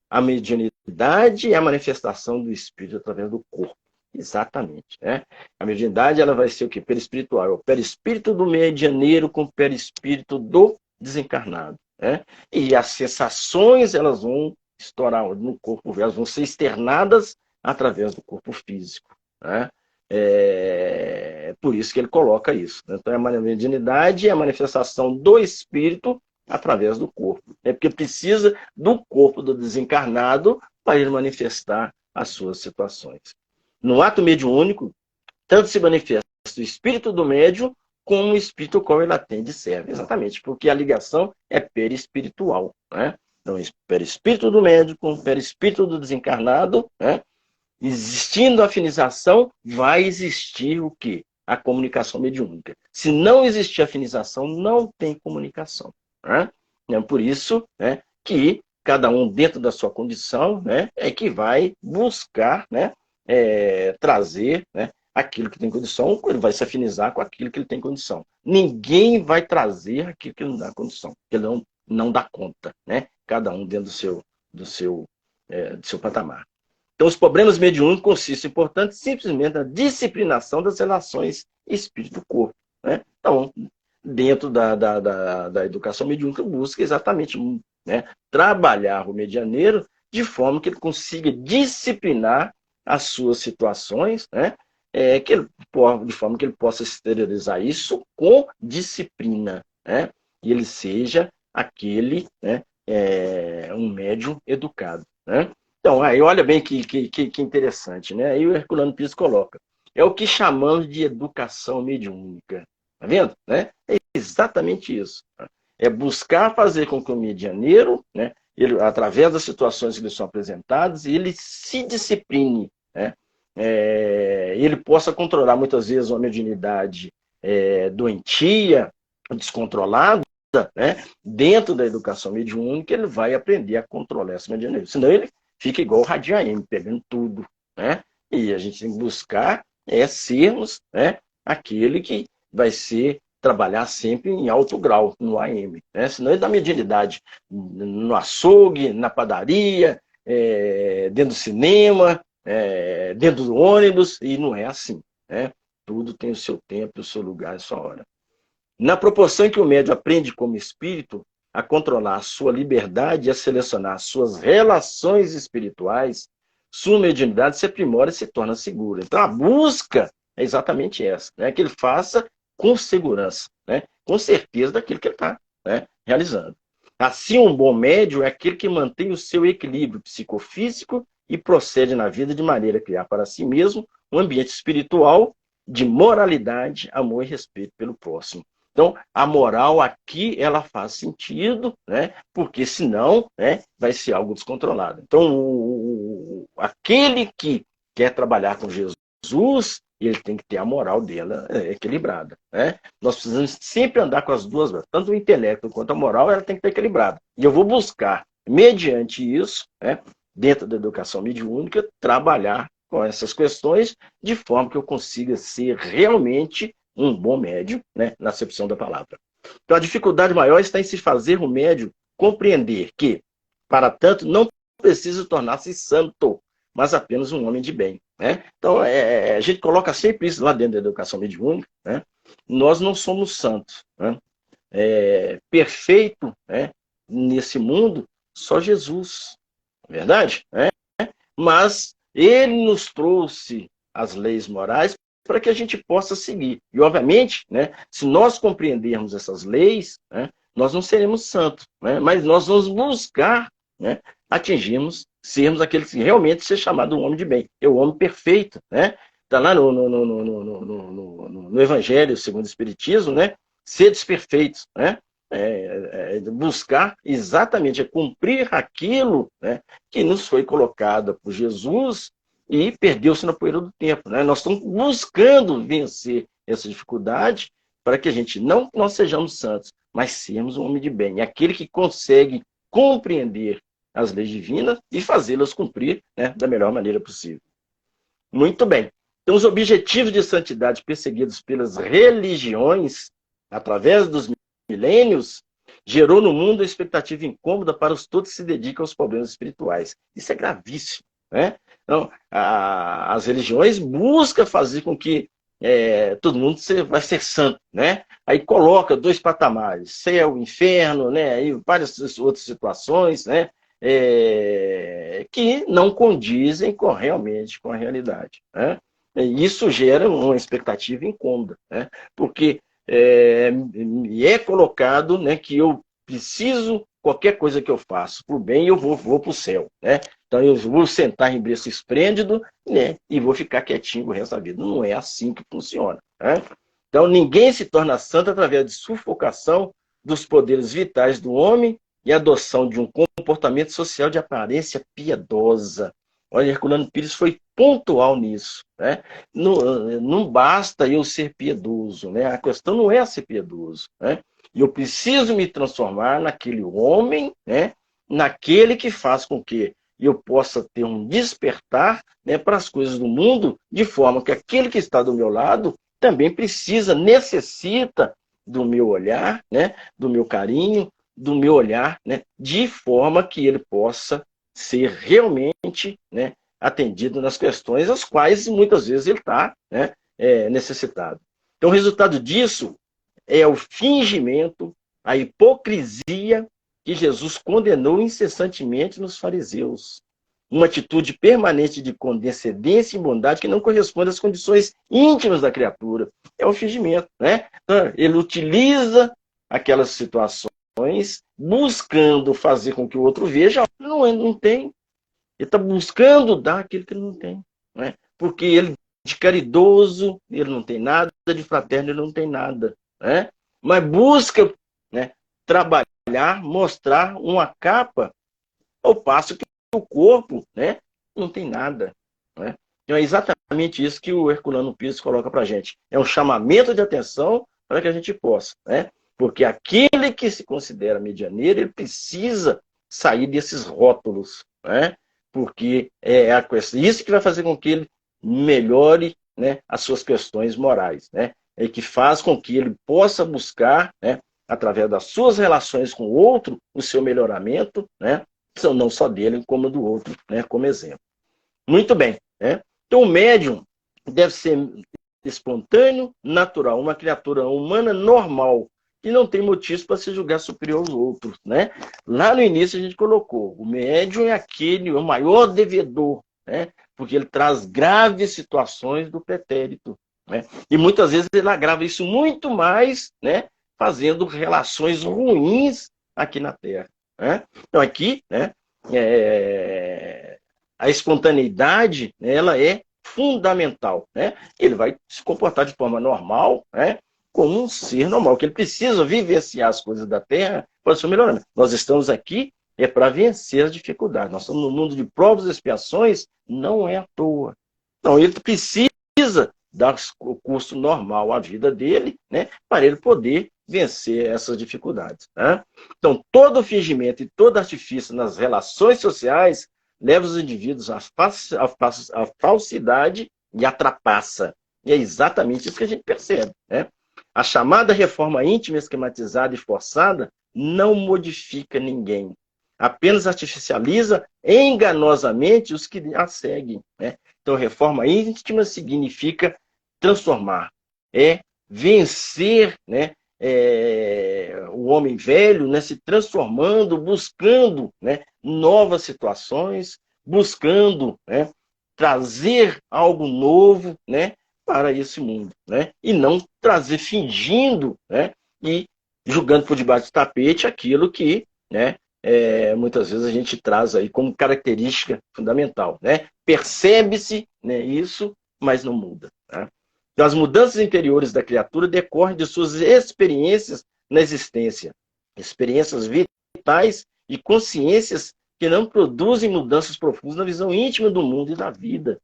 A mediunidade é a manifestação do espírito através do corpo. Exatamente, né? A mediunidade, ela vai ser o quê? Perispiritual. É o perispírito do medianeiro com o perispírito do desencarnado, né? E as sensações, elas vão estourar no corpo, elas vão ser externadas através do corpo físico, né? É por isso que ele coloca isso, né? Então, a mediunidade é a manifestação do espírito através do corpo. É porque precisa do corpo do desencarnado para ele manifestar as suas situações. No ato mediúnico, tanto se manifesta o espírito do médium como o espírito ao qual ele atende e serve. Exatamente, porque a ligação é perispiritual, né? Então, perispírito do médium com o perispírito do desencarnado, né? Existindo a afinização, vai existir o quê? A comunicação mediúnica. Se não existir afinização, não tem comunicação, né? É por isso, né, que cada um, dentro da sua condição, né, é que vai buscar, né, trazer, né, aquilo que tem condição, ele vai se afinizar com aquilo que ele tem condição. Ninguém vai trazer aquilo que ele não dá condição, que ele não dá conta, né? Cada um dentro do seu patamar. Então, os problemas mediúnicos consistem, portanto, simplesmente na disciplinação das relações espírito-corpo, né? Então, dentro da educação mediúnica, busca exatamente, né, trabalhar o medianeiro de forma que ele consiga disciplinar as suas situações, né, de forma que ele possa exteriorizar isso com disciplina, né, e ele seja aquele, né, um médium educado, né? Então, aí olha bem que interessante, né? Aí o Herculano Pires coloca, é o que chamamos de educação mediúnica. Tá vendo? Né? É exatamente isso. É buscar fazer com que o medianeiro, né, ele, através das situações que lhe são apresentadas, ele se discipline, né? Ele possa controlar muitas vezes uma mediunidade doentia, descontrolada, né? Dentro da educação mediúnica, ele vai aprender a controlar essa mediunidade. Senão ele fica igual o Rádio AM, pegando tudo, né? E a gente tem que buscar sermos, né, aquele que vai trabalhar sempre em alto grau no AM, né? Senão ele dá mediunidade no açougue, na padaria, dentro do cinema, dentro do ônibus, e não é assim, né? Tudo tem o seu tempo, o seu lugar, a sua hora. Na proporção em que o médium aprende como espírito a controlar a sua liberdade e a selecionar as suas relações espirituais, sua mediunidade se aprimora e se torna segura. Então, a busca é exatamente essa, né? Que ele faça com segurança, né? Com certeza daquilo que ele está, né, realizando. Assim, um bom médium é aquele que mantém o seu equilíbrio psicofísico e procede na vida de maneira a criar para si mesmo um ambiente espiritual de moralidade, amor e respeito pelo próximo. Então, a moral aqui, ela faz sentido, né? Porque senão, né, vai ser algo descontrolado. Então, aquele que quer trabalhar com Jesus, ele tem que ter a moral dela equilibrada, né? Nós precisamos sempre andar com as duas, tanto o intelecto quanto a moral, ela tem que estar equilibrada. E eu vou buscar, mediante isso, né, dentro da educação mediúnica, trabalhar com essas questões de forma que eu consiga ser realmente um bom médium, né, na acepção da palavra. Então, a dificuldade maior está em se fazer o médium compreender que, para tanto, não precisa tornar-se santo, mas apenas um homem de bem, né? Então, a gente coloca sempre isso lá dentro da educação mediúnica, né? Nós não somos santos, né? Perfeito, né? Nesse mundo, só Jesus, verdade? Né? Mas ele nos trouxe as leis morais para que a gente possa seguir. E, obviamente, né, se nós compreendermos essas leis, né, nós não seremos santos, né, mas nós vamos buscar, né, atingirmos, sermos aqueles que realmente ser chamado um homem de bem. É o homem perfeito. Né? Está lá no Evangelho segundo o Espiritismo, né? Sedes perfeitos. Né? Buscar exatamente, cumprir aquilo, né, que nos foi colocado por Jesus e perdeu-se na poeira do tempo. Né? Nós estamos buscando vencer essa dificuldade para que a gente não nós sejamos santos, mas sermos um homem de bem. Aquele que consegue compreender as leis divinas e fazê-las cumprir, né, da melhor maneira possível. Muito bem. Então, os objetivos de santidade perseguidos pelas religiões, através dos milênios, gerou no mundo a expectativa incômoda para os todos que se dedicam aos problemas espirituais. Isso é gravíssimo. Né? Então, as religiões buscam fazer com que todo mundo vai ser santo. Né? Aí coloca dois patamares, céu, inferno, né? Aí várias outras situações, né? Que não condizem realmente com a realidade. Né? E isso gera uma expectativa incômoda, né? Porque é colocado, né, que eu preciso, qualquer coisa que eu faço para o bem, eu vou para o céu. Né? Então eu vou sentar em berço esplêndido, né, e vou ficar quietinho o resto da vida. Não é assim que funciona. Né? Então ninguém se torna santo através de sufocação dos poderes vitais do homem e adoção de um comportamento social de aparência piedosa. Olha, Herculano Pires foi pontual nisso. Né? Não basta eu ser piedoso. Né? A questão não é ser piedoso. Né? Eu preciso me transformar naquele homem, né? Naquele que faz com que eu possa ter um despertar, né, para as coisas do mundo, de forma que aquele que está do meu lado também necessita do meu olhar, né, do meu carinho, do meu olhar, né, de forma que ele possa ser realmente, né, atendido nas questões as quais muitas vezes ele está, né, necessitado. Então, o resultado disso é o fingimento, a hipocrisia que Jesus condenou incessantemente nos fariseus. Uma atitude permanente de condescendência e bondade que não corresponde às condições íntimas da criatura. É o fingimento. Né? Então, ele utiliza aquelas situações buscando fazer com que o outro veja, não tem. Ele está buscando dar aquilo que ele não tem. Né? Porque ele, de caridoso, ele não tem nada, de fraterno, ele não tem nada. Né? Mas busca, né, trabalhar, mostrar uma capa, ao passo que o corpo, né, não tem nada. Né? Então é exatamente isso que o Herculano Pires coloca para a gente. É um chamamento de atenção para que a gente possa. Né? Porque aquele que se considera medianeiro, ele precisa sair desses rótulos. Né? Porque isso que vai fazer com que ele melhore, né, as suas questões morais. Né? E que faz com que ele possa buscar, né, através das suas relações com o outro, o seu melhoramento, né, não só dele, como do outro, né, como exemplo. Muito bem. Né? Então, o médium deve ser espontâneo, natural, uma criatura humana normal, que não tem motivos para se julgar superior aos outros. Né? Lá no início a gente colocou, o médium é o maior devedor, né? Porque ele traz graves situações do pretérito. Né? E muitas vezes ele agrava isso muito mais, né, fazendo relações ruins aqui na Terra. Né? Então aqui, né, a espontaneidade, né, ela é fundamental. Né? Ele vai se comportar de forma normal, né, como um ser normal, que ele precisa vivenciar as coisas da Terra para o seu melhoramento. Nós estamos aqui para vencer as dificuldades. Nós estamos no mundo de provas e expiações, não é à toa. Então ele precisa dar o curso normal à vida dele, né, para ele poder vencer essas dificuldades. Né? Então, todo fingimento e todo artifício nas relações sociais leva os indivíduos à falsidade e à trapaça. E é exatamente isso que a gente percebe. Né? A chamada reforma íntima, esquematizada e forçada não modifica ninguém. apenas artificializa enganosamente os que a seguem, né? Então, reforma íntima significa transformar, vencer, né, o homem velho, né, se transformando, buscando, né, novas situações, buscando, né, trazer algo novo, né, para esse mundo, né, e não trazer fingindo, né, e jogando por debaixo do tapete aquilo que, né, muitas vezes a gente traz aí como característica fundamental, né? Percebe-se, né, isso, mas não muda. Né? Então, as mudanças interiores da criatura decorrem de suas experiências na existência, experiências vitais e consciências que não produzem mudanças profundas na visão íntima do mundo e da vida.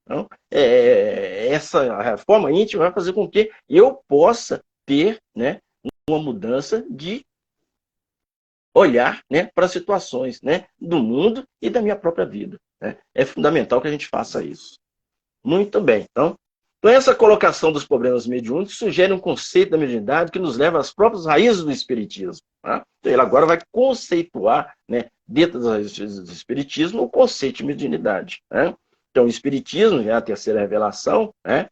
Então, essa reforma íntima vai fazer com que eu possa ter, né, uma mudança de olhar, né, para as situações, né, do mundo e da minha própria vida. Né? É fundamental que a gente faça isso. Muito bem. Então, essa colocação dos problemas mediúnicos sugere um conceito da mediunidade que nos leva às próprias raízes do Espiritismo. Tá? Então, ele agora vai conceituar, né, dentro das raízes do Espiritismo, o conceito de mediunidade. Né? Então, o Espiritismo, a terceira revelação, né,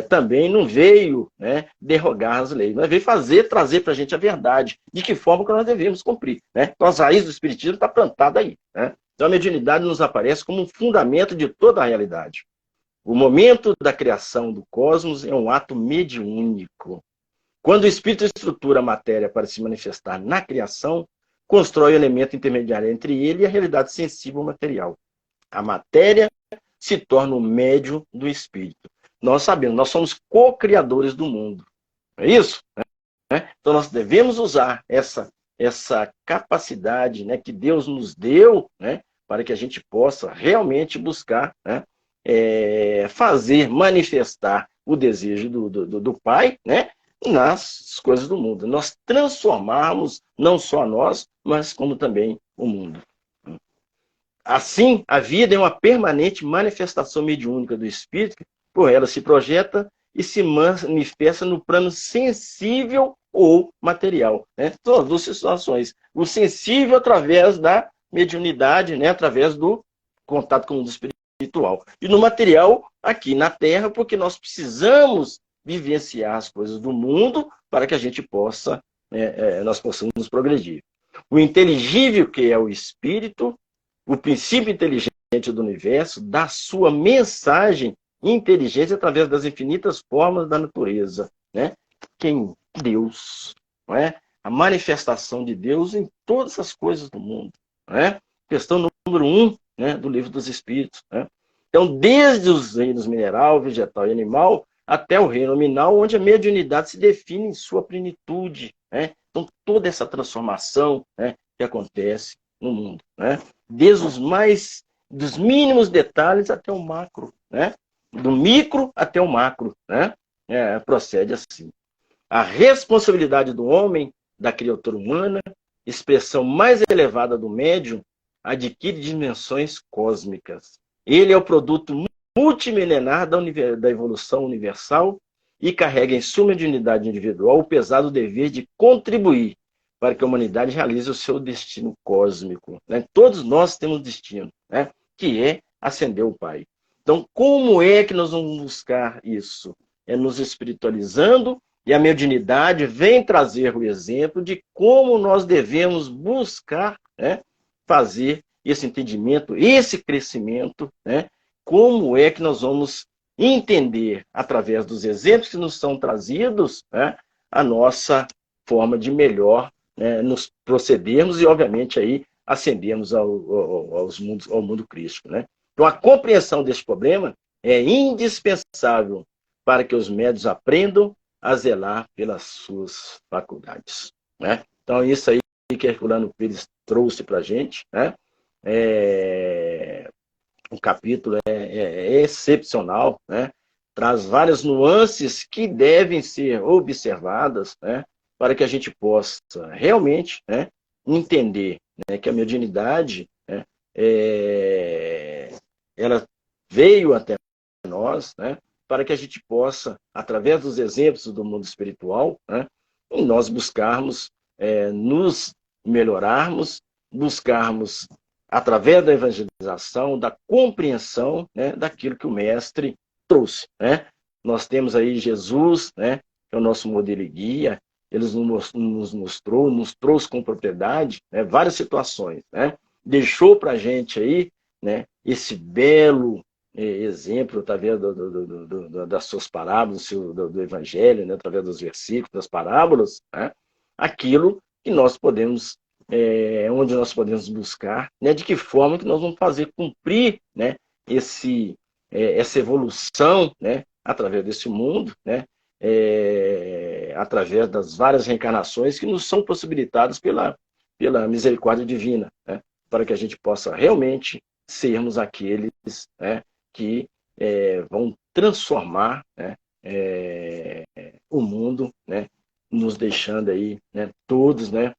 também não veio, né, derrogar as leis, mas veio trazer para a gente a verdade, de que forma que nós devemos cumprir. Né? Então, as raízes do Espiritismo estão plantadas aí. Né? Então, a mediunidade nos aparece como um fundamento de toda a realidade. O momento da criação do cosmos é um ato mediúnico. Quando o espírito estrutura a matéria para se manifestar na criação, constrói o elemento intermediário entre ele e a realidade sensível material. A matéria se torna o médium do espírito. Nós sabemos, nós somos co-criadores do mundo. É isso? Né? Então nós devemos usar essa capacidade, né, que Deus nos deu, né, para que a gente possa realmente buscar, né, fazer manifestar o desejo do Pai, né, nas coisas do mundo. Nós transformarmos não só nós, mas como também o mundo. Assim, a vida é uma permanente manifestação mediúnica do Espírito, por ela se projeta e se manifesta no plano sensível ou material. Né? São as duas situações. O sensível através da mediunidade, né? Através do contato com o mundo espiritual. E no material, aqui na Terra, porque nós precisamos vivenciar as coisas do mundo para que a gente possa, nós possamos progredir. O inteligível, que é o Espírito, o princípio inteligente do universo, dá sua mensagem inteligente através das infinitas formas da natureza. Né? Quem? Deus. Não é? A manifestação de Deus em todas as coisas do mundo. Não é? Questão número 1, né, do Livro dos Espíritos. Né? Então, desde os reinos mineral, vegetal e animal, até o reino nominal, onde a mediunidade se define em sua plenitude. Né? Então, toda essa transformação, né, que acontece no mundo. Né? Desde dos mínimos detalhes até o macro. Né? Do micro até o macro. Né? Procede assim. A responsabilidade do homem, da criatura humana, expressão mais elevada do médium, adquire dimensões cósmicas. Ele é o produto multimilenar da evolução universal e carrega em sua mediunidade individual o pesado dever de contribuir para que a humanidade realize o seu destino cósmico. Né? Todos nós temos destino, né? Que é ascender o Pai. Então, como é que nós vamos buscar isso? É nos espiritualizando, e a mediunidade vem trazer o exemplo de como nós devemos buscar, né, fazer esse entendimento, esse crescimento, né? Como é que nós vamos entender, através dos exemplos que nos são trazidos, né, a nossa forma de melhor, né, nos procedermos e, obviamente, aí ascendermos ao mundo crístico. Né? Então, a compreensão desse problema é indispensável para que os médiuns aprendam a zelar pelas suas faculdades. Né? Então, isso aí que Herculano Pires trouxe para a gente, né? O capítulo é excepcional, né? Traz várias nuances que devem ser observadas, né? Para que a gente possa realmente, né, entender, né, que a mediunidade, né, ela veio até nós, né, para que a gente possa, através dos exemplos do mundo espiritual, né, nós buscarmos nos melhorarmos buscarmos, através da evangelização, da compreensão, né, daquilo que o Mestre trouxe, né? Nós temos aí Jesus, né, que é o nosso modelo e guia. Ele nos mostrou, nos trouxe com propriedade, né, várias situações, né? Deixou para a gente aí, né, esse belo exemplo, através das suas parábolas, do Evangelho, né, através dos versículos, das parábolas, né, aquilo que nós podemos, onde nós podemos buscar, né, de que forma que nós vamos fazer cumprir, né, essa evolução, né, através desse mundo, né, através das várias reencarnações que nos são possibilitadas pela misericórdia divina, né, para que a gente possa realmente sermos aqueles, né, que vão transformar, né, o mundo, né, nos deixando aí, né, todos, né,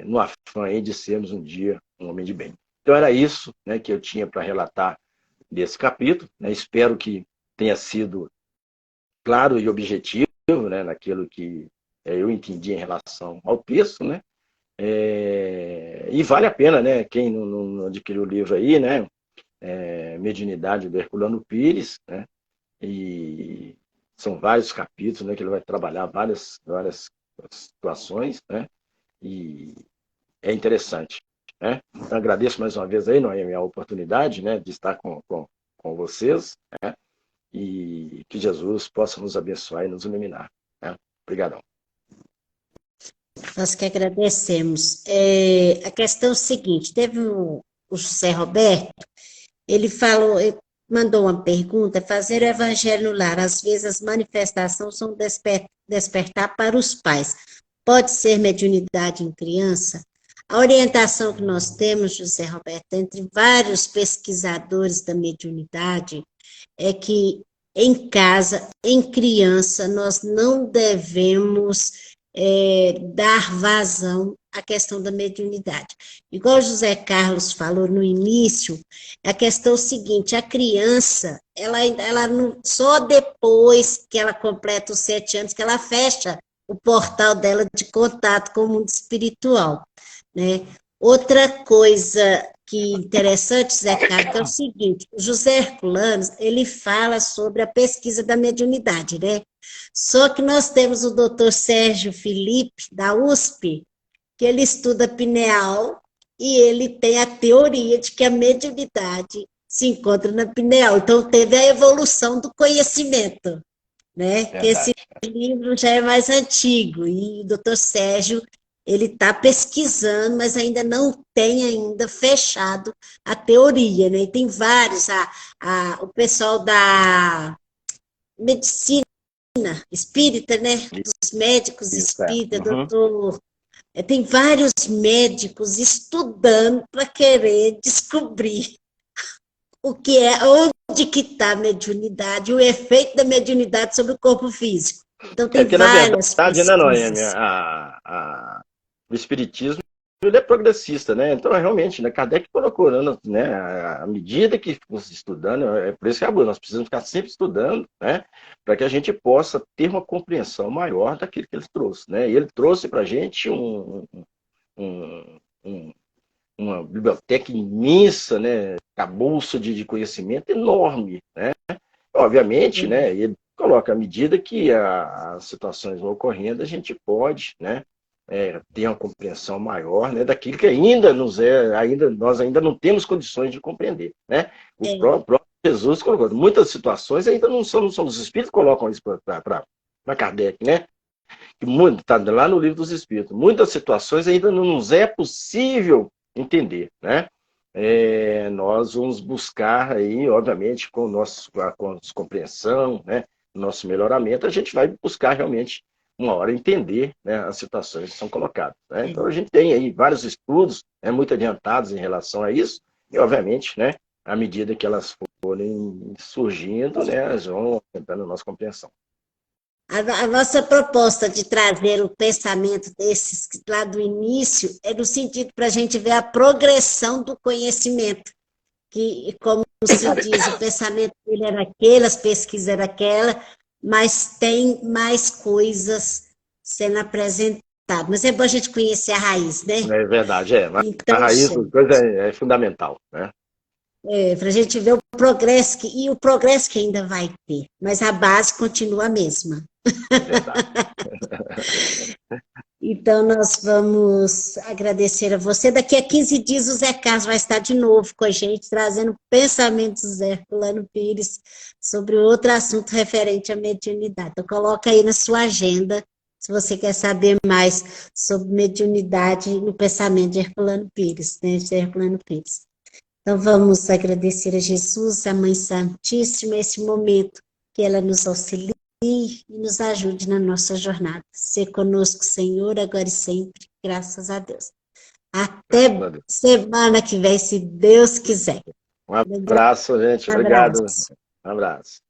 no afã aí de sermos um dia um homem de bem. Então era isso, né, que eu tinha para relatar desse capítulo, né? Espero que tenha sido claro e objetivo, né, naquilo que eu entendi em relação ao texto, né? E vale a pena, né, quem não adquiriu o livro aí, né, Mediunidade do Herculano Pires, né, e são vários capítulos, né, que ele vai trabalhar várias situações, né, e é interessante, né? Então, agradeço mais uma vez aí, Noemi, a oportunidade, né, de estar com vocês, né, e que Jesus possa nos abençoar e nos iluminar, né? Obrigadão. Nós que agradecemos. A questão é o seguinte, teve o José Roberto, ele falou, ele mandou uma pergunta, fazer o evangelho no lar, às vezes as manifestações são despertar para os pais. Pode ser mediunidade em criança? A orientação que nós temos, José Roberto, entre vários pesquisadores da mediunidade, é que em casa, em criança, nós não devemos dar vazão à questão da mediunidade. Igual o José Carlos falou no início, a questão é o seguinte, a criança, ela não, só depois que ela completa os 7 anos, que ela fecha o portal dela de contato com o mundo espiritual, né? Outra coisa que interessante, Zé Carlos, é o seguinte, o José Herculano, ele fala sobre a pesquisa da mediunidade, né? Só que nós temos o doutor Sérgio Felipe, da USP, que ele estuda pineal e ele tem a teoria de que a mediunidade se encontra na pineal. Então, teve a evolução do conhecimento, né? Que esse livro já é mais antigo, e o doutor Sérgio, ele está pesquisando, mas ainda não tem ainda fechado a teoria, né? E tem vários, o pessoal da medicina espírita, né? Dos médicos espíritas, doutor... Tem vários médicos estudando para querer descobrir o que é, onde que está a mediunidade, o efeito da mediunidade sobre o corpo físico. Então tem várias pesquisas. Né, Noemi, o espiritismo ele é progressista, né? Então, realmente, né, Kardec colocou, né, à medida que fosse estudando, é por isso que nós precisamos ficar sempre estudando, né, para que a gente possa ter uma compreensão maior daquilo que ele trouxe, né? E ele trouxe para a gente uma biblioteca imensa, né, cabouço de conhecimento enorme, né? Obviamente, né, ele coloca à medida que as situações vão ocorrendo, a gente pode, né, ter uma compreensão maior, né, daquilo que nós ainda não temos condições de compreender, né? O próprio Jesus colocou, muitas situações ainda não são os espíritos que colocam isso para Kardec, né? Está lá no livro dos Espíritos. Muitas situações ainda não nos é possível entender, né? Nós vamos buscar aí, obviamente, com a compreensão, né, nosso melhoramento, a gente vai buscar realmente uma hora entender, né, as situações que são colocadas, né? Então a gente tem aí vários estudos, né, muito adiantados em relação a isso, e obviamente, né, à medida que elas forem surgindo, né, elas vão aumentando a nossa compreensão. A nossa proposta de trazer o pensamento desses lá do início é no sentido para a gente ver a progressão do conhecimento, que, como se diz, o pensamento dele era aquele, as pesquisas eram aquela, mas tem mais coisas sendo apresentadas. mas é bom a gente conhecer a raiz, né? É verdade, mas a Então, raiz das gente, coisas é fundamental, né? para a gente ver o progresso, e o progresso que ainda vai ter, mas a base continua a mesma. Verdade. Então, nós vamos agradecer a você. Daqui a 15 dias, o Zé Carlos vai estar de novo com a gente, trazendo pensamentos do Zé Herculano Pires sobre outro assunto referente à mediunidade. Então, coloca aí na sua agenda, se você quer saber mais sobre mediunidade no pensamento de Herculano Pires, né, de Herculano Pires. Então, vamos agradecer a Jesus, a Mãe Santíssima, esse momento que ela nos auxilia e nos ajude na nossa jornada. Ser conosco, Senhor, agora e sempre, graças a Deus. Até semana que vem, se Deus quiser. Um abraço, gente. Obrigado. Abraço. Um abraço.